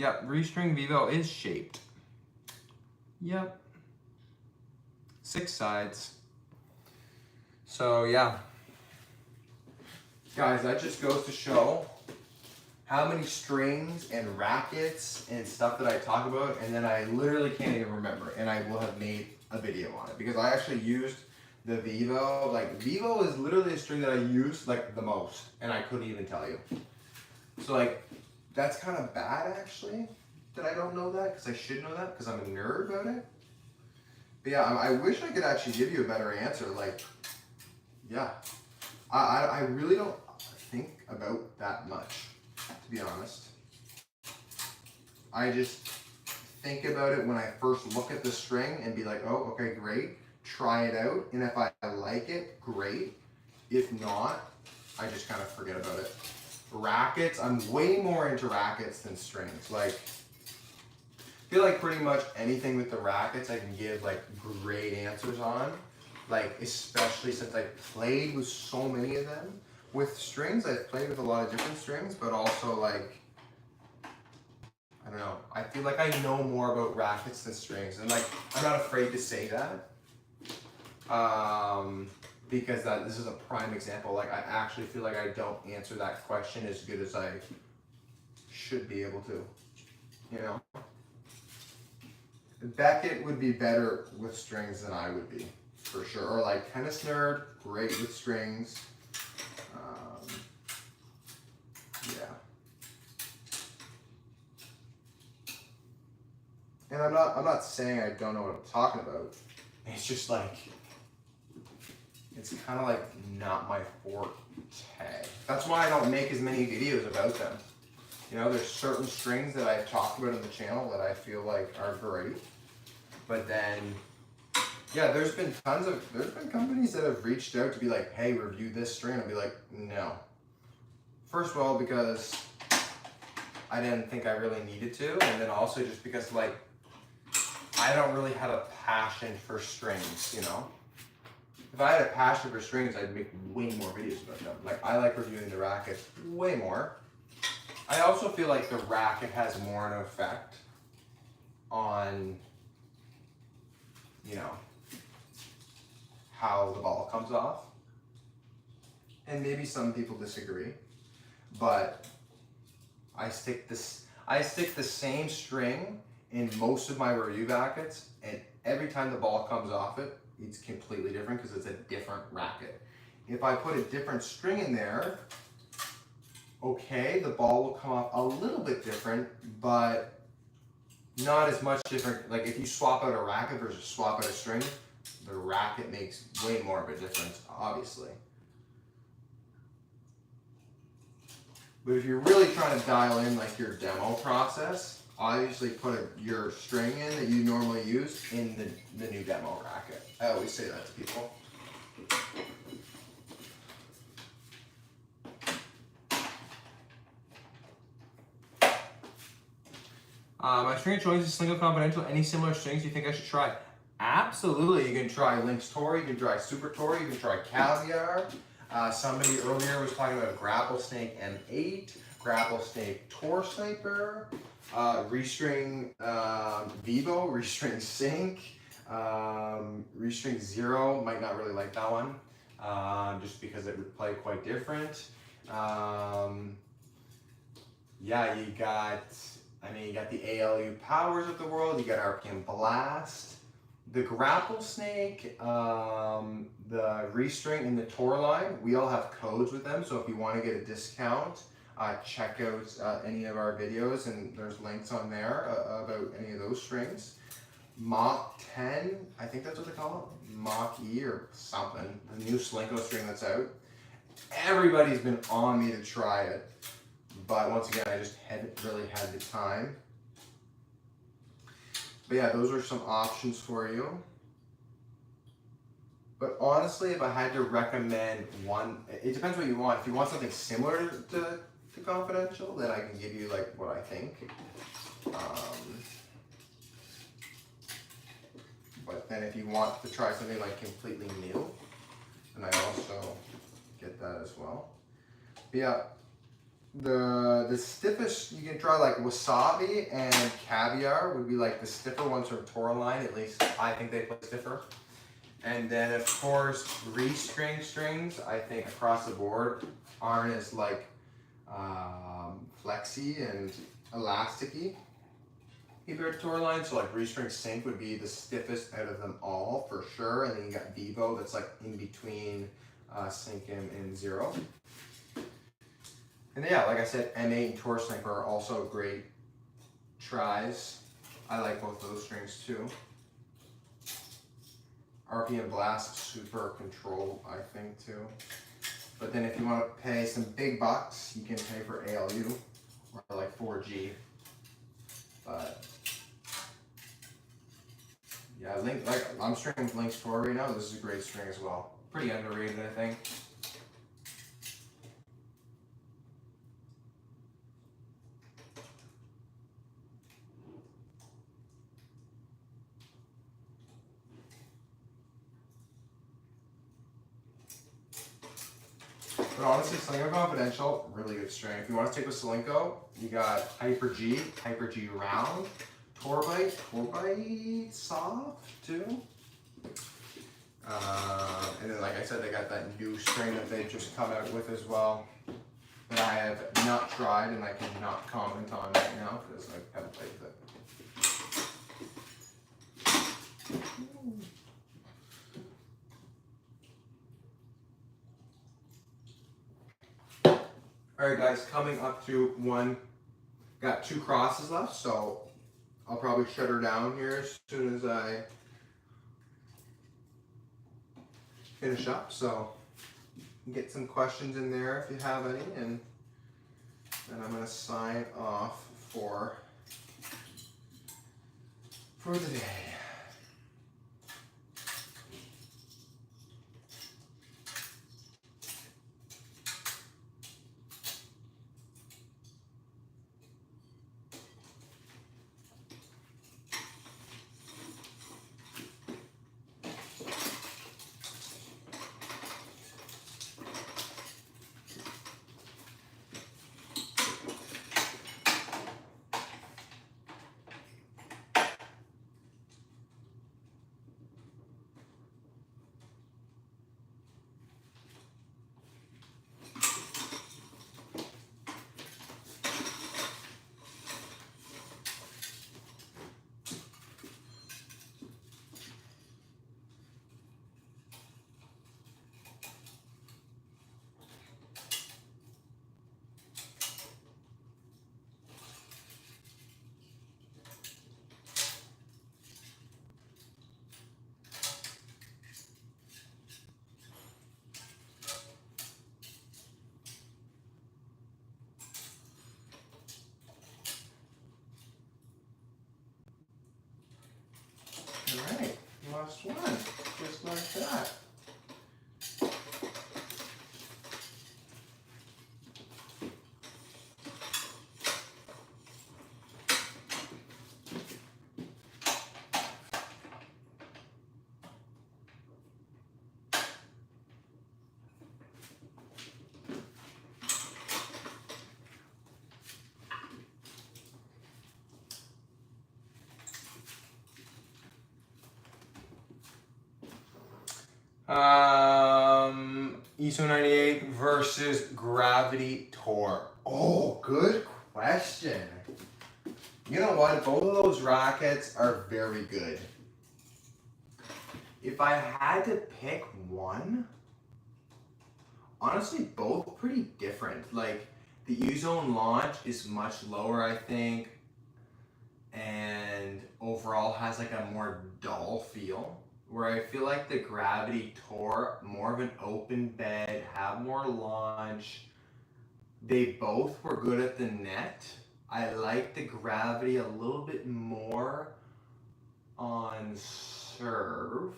Speaker 1: Yep, Restring Vivo is shaped. Yep. 6 sides. So yeah. Guys, that just goes to show how many strings and rackets and stuff that I talk about, and then I literally can't even remember, and I will have made a video on it because I actually used the Vivo. Like, Vivo is literally a string that I use like the most, and I couldn't even tell you. So like, that's kind of bad actually that I don't know that, because I should know that because I'm a nerd about it. But yeah, I wish I could actually give you a better answer. Like, yeah, I really don't think about that much, to be honest. I just think about it when I first look at the string and be like, oh, okay, great. Try it out. And if I like it, great. If not, I just kind of forget about it. Rackets, I'm way more into rackets than strings. Like, I feel like pretty much anything with the rackets I can give like great answers on. Like, especially since I played with so many of them. With strings, I've played with a lot of different strings, but also like, I don't know. I feel like I know more about rackets than strings, and like, I'm not afraid to say that. Because this is a prime example. Like, I actually feel like I don't answer that question as good as I should be able to, you know? Beckett would be better with strings than I would be, for sure. Or like Tennis Nerd, great with strings. Yeah. And I'm not saying I don't know what I'm talking about. It's just like, it's kind of like not my forte. That's why I don't make as many videos about them. You know, there's certain strings that I've talked about on the channel that I feel like are great. But then, yeah, there's been companies that have reached out to be like, hey, review this string. I'll be like, no. First of all, because I didn't think I really needed to. And then also just because, like, I don't really have a passion for strings, you know? If I had a passion for strings, I'd make way more videos about them. Like, I like reviewing the rackets way more. I also feel like the racket has more of an effect on, you know, how the ball comes off. And maybe some people disagree, but I stick the same string in most of my review rackets, and every time the ball comes off it, it's completely different because it's a different racket. If I put a different string in there, okay, the ball will come off a little bit different, but not as much different. Like, if you swap out a racket versus swap out a string, the racket makes way more of a difference, obviously. But if you're really trying to dial in like your demo process, obviously put your string in that you normally use in the new demo racket. I always say that to people. My string of choice is Slingo Confidential. Any similar strings you think I should try? Absolutely. You can try Lynx Tory, you can try Super Tory, you can try Caviar. Somebody earlier was talking about Grapple Snake M8, Grapple Snake Tor Sniper, Restring Vivo, Restring Sync, Restring Zero. Might not really like that one, just because it would play quite different. Yeah, you got the ALU Powers of the world, you got RPM Blast, the Grapple Snake, the Restring, and the Tor line. We all have codes with them, so if you want to get a discount, check out any of our videos, and there's links on there about any of those strings. Mach 10, I think that's what they call it, Mach E or something, the new Slinko string that's out. Everybody's been on me to try it, but once again, I just hadn't really had the time. But yeah, those are some options for you. But honestly, if I had to recommend one, it depends what you want. If you want something similar to Confidential, then I can give you like what I think. But then if you want to try something like completely new, then I also get that as well. But yeah, The stiffest you can try, like wasabi and caviar would be like the stiffer ones from Tourmaline. At least I think they play stiffer. And then of course restring strings, I think across the board aren't as like flexy and elasticy compared to Tourmaline. So like restring sync would be the stiffest out of them all for sure. And then you got Vivo that's like in between sync and zero. And yeah, like I said, M8 and Tour Sniper are also great tries. I like both those strings too. RPM Blast, super control, I think too. But then if you want to pay some big bucks, you can pay for ALU or like 4G. But yeah, Link, like I'm stringing with Link's Tour right now. This is a great string as well. Pretty underrated, I think. But honestly, Solinco Confidential, really good string. If you want to stick with Solinco, you got Hyper G Round, Tour Bite Soft too. And then like I said, they got that new string that they just come out with as well that I have not tried and I cannot comment on right now because I haven't played with it. Alright guys, coming up to one, got 2 crosses left, so I'll probably shut her down here as soon as I finish up. So get some questions in there if you have any, and then I'm going to sign off for the day. Alright, last one, just like that. ISO 98 versus Gravity Tour. Oh, good question. You know what? Both of those rackets are very good. If I had to pick one, honestly, both pretty different. Like, the U-Zone launch is much lower, I think, and overall has like a more dull feel. Where I feel like the Gravity Tour, more of an open bed, have more launch. They both were good at the net. I like the Gravity a little bit more on serve.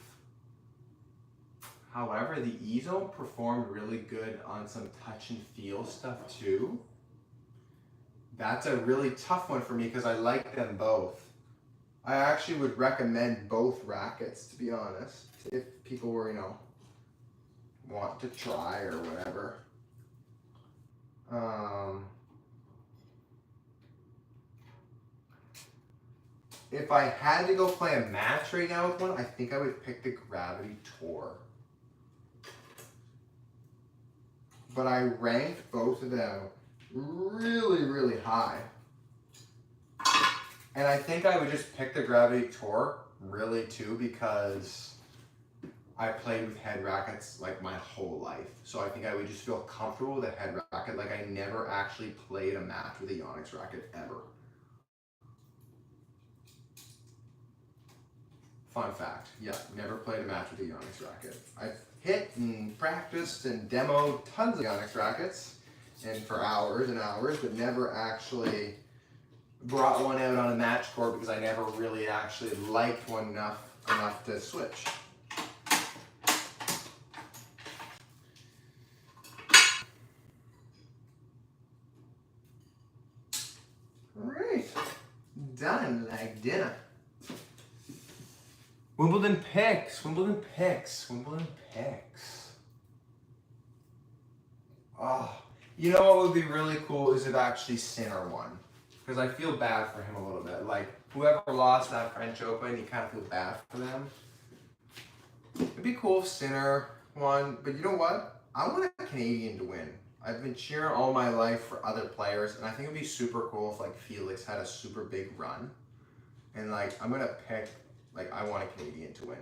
Speaker 1: However, the E-Zone performed really good on some touch and feel stuff too. That's a really tough one for me because I like them both. I actually would recommend both rackets, to be honest, if people were, you know, want to try or whatever. if I had to go play a match right now with one, I think I would pick the Gravity Tour. But I ranked both of them really, really high. And I think I would just pick the Gravity Tour really too because I played with head rackets like my whole life. So I think I would just feel comfortable with a head racket. Like I never actually played a match with a Yonex racket ever. Fun fact, yeah, never played a match with a Yonex racket. I've hit and practiced and demoed tons of Yonex rackets and for hours and hours, but never actually brought one out on a match court because I never really actually liked one enough to switch. All right, done like dinner. Wimbledon picks, Wimbledon picks, Wimbledon picks. Oh, you know what would be really cool is if actually Sinner won. Because I feel bad for him a little bit. Like, whoever lost that French Open, you kind of feel bad for them. It'd be cool if Sinner won, but you know what? I want a Canadian to win. I've been cheering all my life for other players, and I think it'd be super cool if, like, Felix had a super big run. And, like, I'm going to pick, like, I want a Canadian to win.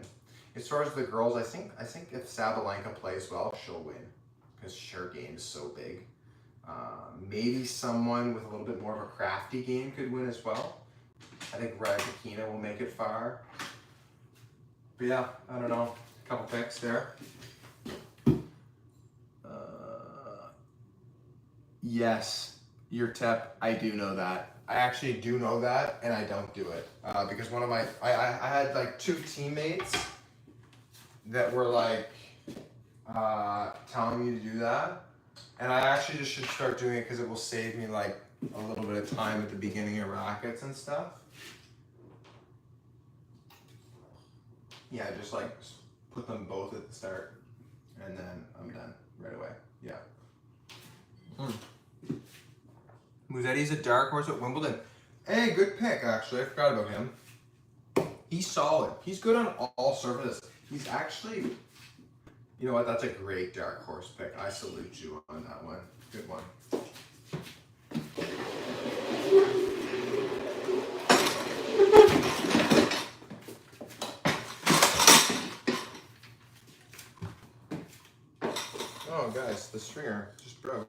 Speaker 1: As far as the girls, I think if Sabalenka plays well, she'll win. Because her game is so big. Maybe someone with a little bit more of a crafty game could win as well. I think Racket will make it far. But yeah, I don't know. A couple picks there. Yes, your tip. I do know that. I actually do know that, and I don't do it because one of my I had like 2 teammates that were like telling me to do that. And I actually just should start doing it because it will save me like a little bit of time at the beginning of rackets and stuff. Yeah, just like put them both at the start and then I'm done right away. Yeah. Musetti's a dark horse at Wimbledon. Hey, good pick actually. I forgot about him. He's solid. He's good on all surfaces. He's actually... You know what? That's a great dark horse pick. I salute you on that one. Good one. Oh, guys, the stringer just broke.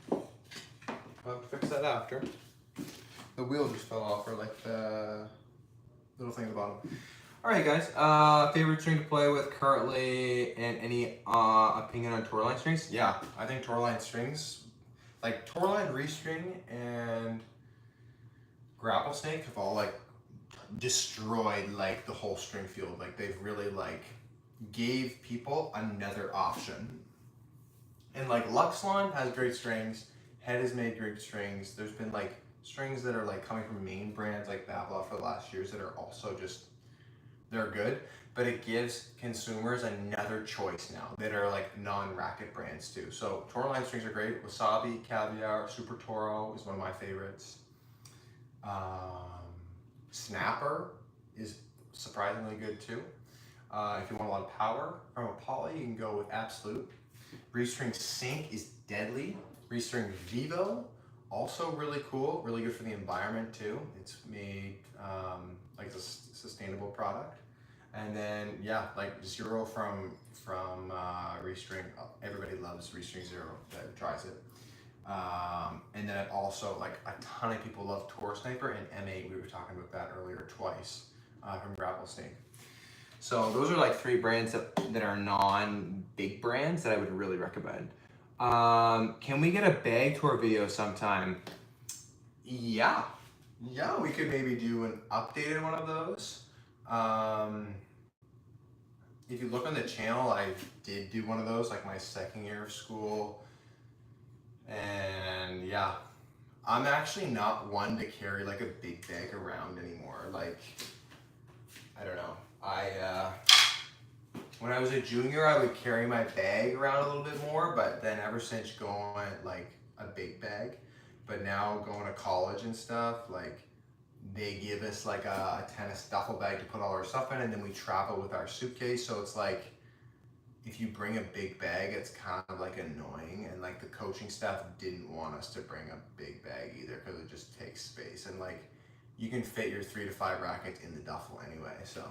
Speaker 1: I'll have to fix that after. The wheel just fell off, or like the little thing at the bottom. Alright guys, favorite string to play with currently and any opinion on Tourline strings? Yeah, I think Tourline strings, like Tourline restring and grapple snake have all like destroyed like the whole string field. Like they've really like gave people another option. And like Luxlon has great strings, Head has made great strings. There's been like strings that are like coming from main brands like Babla for the last years that are also just they're good, but it gives consumers another choice now that are like non-racket brands too. So Tourline strings are great. Wasabi, Caviar, Super Toro is one of my favorites. Snapper is surprisingly good too. If you want a lot of power from a poly, you can go with Absolute. Restring Sync is deadly. Restring Vivo, also really cool, really good for the environment too. It's made like a sustainable product. And then yeah, like Zero from Restring. Everybody loves Restring Zero that tries it. And then also like a ton of people love Tour Sniper and M8. We were talking about that earlier twice from Grapple Snake. So those are like 3 brands that are non-big brands that I would really recommend. Can we get a bag tour video sometime? Yeah, we could maybe do an updated one of those. If you look on the channel, I did do one of those like my 2nd year of school. And yeah, I'm actually not one to carry like a big bag around anymore. Like, I don't know. When I was a junior, I would carry my bag around a little bit more, but then ever since going like a big bag, but now going to college and stuff, like they give us like a tennis duffel bag to put all our stuff in, and then we travel with our suitcase. So it's like, if you bring a big bag, it's kind of like annoying, and like the coaching staff didn't want us to bring a big bag either because it just takes space, and like you can fit your 3 to 5 rackets in the duffel anyway. So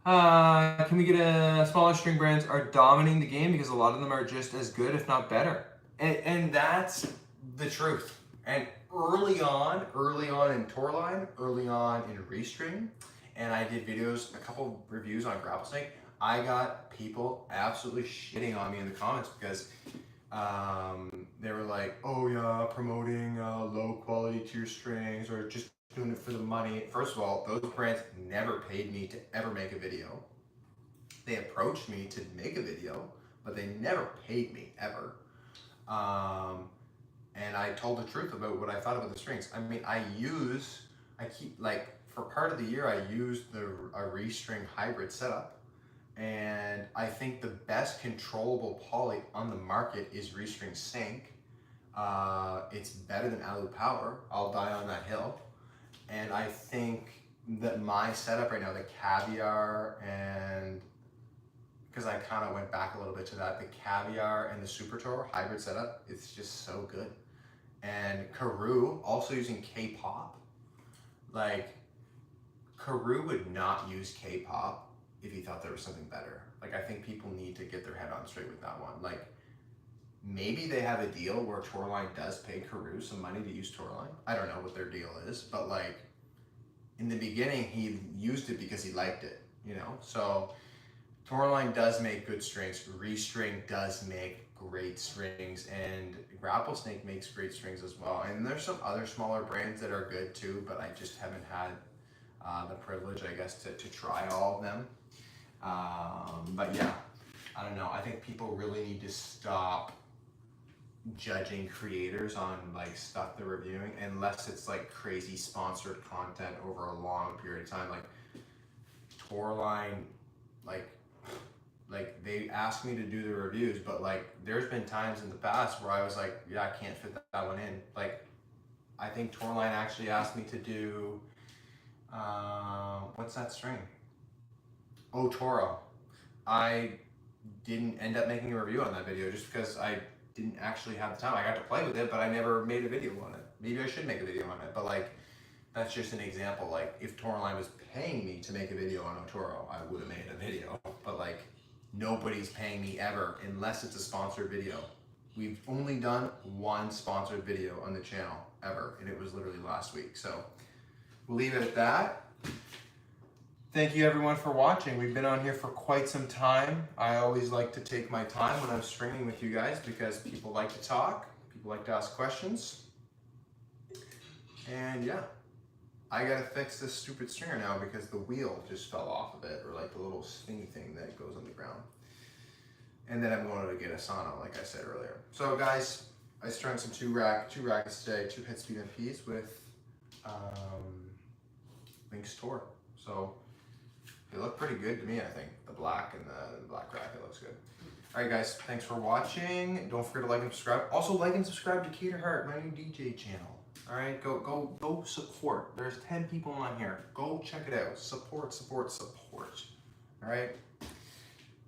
Speaker 1: can we get a smaller string brands are dominating the game because a lot of them are just as good, if not better, and that's the truth. And early on in Tourline, early on in Restring, and I did videos, a couple reviews on Grapple Snake. I got people absolutely shitting on me in the comments because they were like, oh yeah, promoting low quality tier strings or just doing it for the money. First of all, those brands never paid me to ever make a video. They approached me to make a video, but they never paid me ever. And I told the truth about what I thought about the strings. I mean, I keep like, for part of the year, I used a Restring hybrid setup. And I think the best controllable poly on the market is Restring Sync. It's better than Alu Power. I'll die on that hill. And I think that my setup right now, the Caviar, and because I kind of went back a little bit to that, the Caviar and the Super Tour hybrid setup, it's just so good. And Karoo, also using K-pop. Like, Karoo would not use K-pop if he thought there was something better. Like, I think people need to get their head on straight with that one. Like, maybe they have a deal where Tourline does pay Karoo some money to use Tourline. I don't know what their deal is, but like, in the beginning, he used it because he liked it, you know? So Tourline does make good strings. Restring does make great strings, and Grapple Snake makes great strings as well. And there's some other smaller brands that are good too, but I just haven't had the privilege, I guess, to try all of them. But yeah, I don't know. I think people really need to stop judging creators on like stuff they're reviewing, unless it's like crazy sponsored content over a long period of time. Like Tourline, like they asked me to do the reviews, but like there's been times in the past where I was like, yeah, I can't fit that one in. Like, I think Tourline actually asked me to do what's that string? Oh, Toro. I didn't end up making a review on that video just because I didn't actually have the time. I got to play with it, but I never made a video on it. Maybe I should make a video on it, but like, that's just an example. Like, if Tourline was paying me to make a video on Otoro, I would have made a video. But like, nobody's paying me ever unless it's a sponsored video. We've only done one sponsored video on the channel ever, and it was literally last week. So we'll leave it at that. Thank you everyone for watching. We've been on here for quite some time. I always like to take my time when I'm streaming with you guys because people like to talk, people like to ask questions. And yeah, I gotta fix this stupid stringer now because the wheel just fell off of it, or like the little spinny thing that goes on the ground. And then I'm going to get a sauna, like I said earlier. So guys, I strung some two rackets today, 2 hit speed MPs with Lynx Tour. So they look pretty good to me, I think. The black and the black racket looks good. All right, guys, thanks for watching. Don't forget to like and subscribe. Also, like and subscribe to Cater Hart, my new DJ channel. All right, go support. There's 10 people on here. Go check it out. Support, support, support. All right.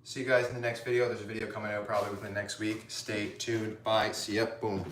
Speaker 1: See you guys in the next video. There's a video coming out probably within the next week. Stay tuned. Bye. See ya. Boom.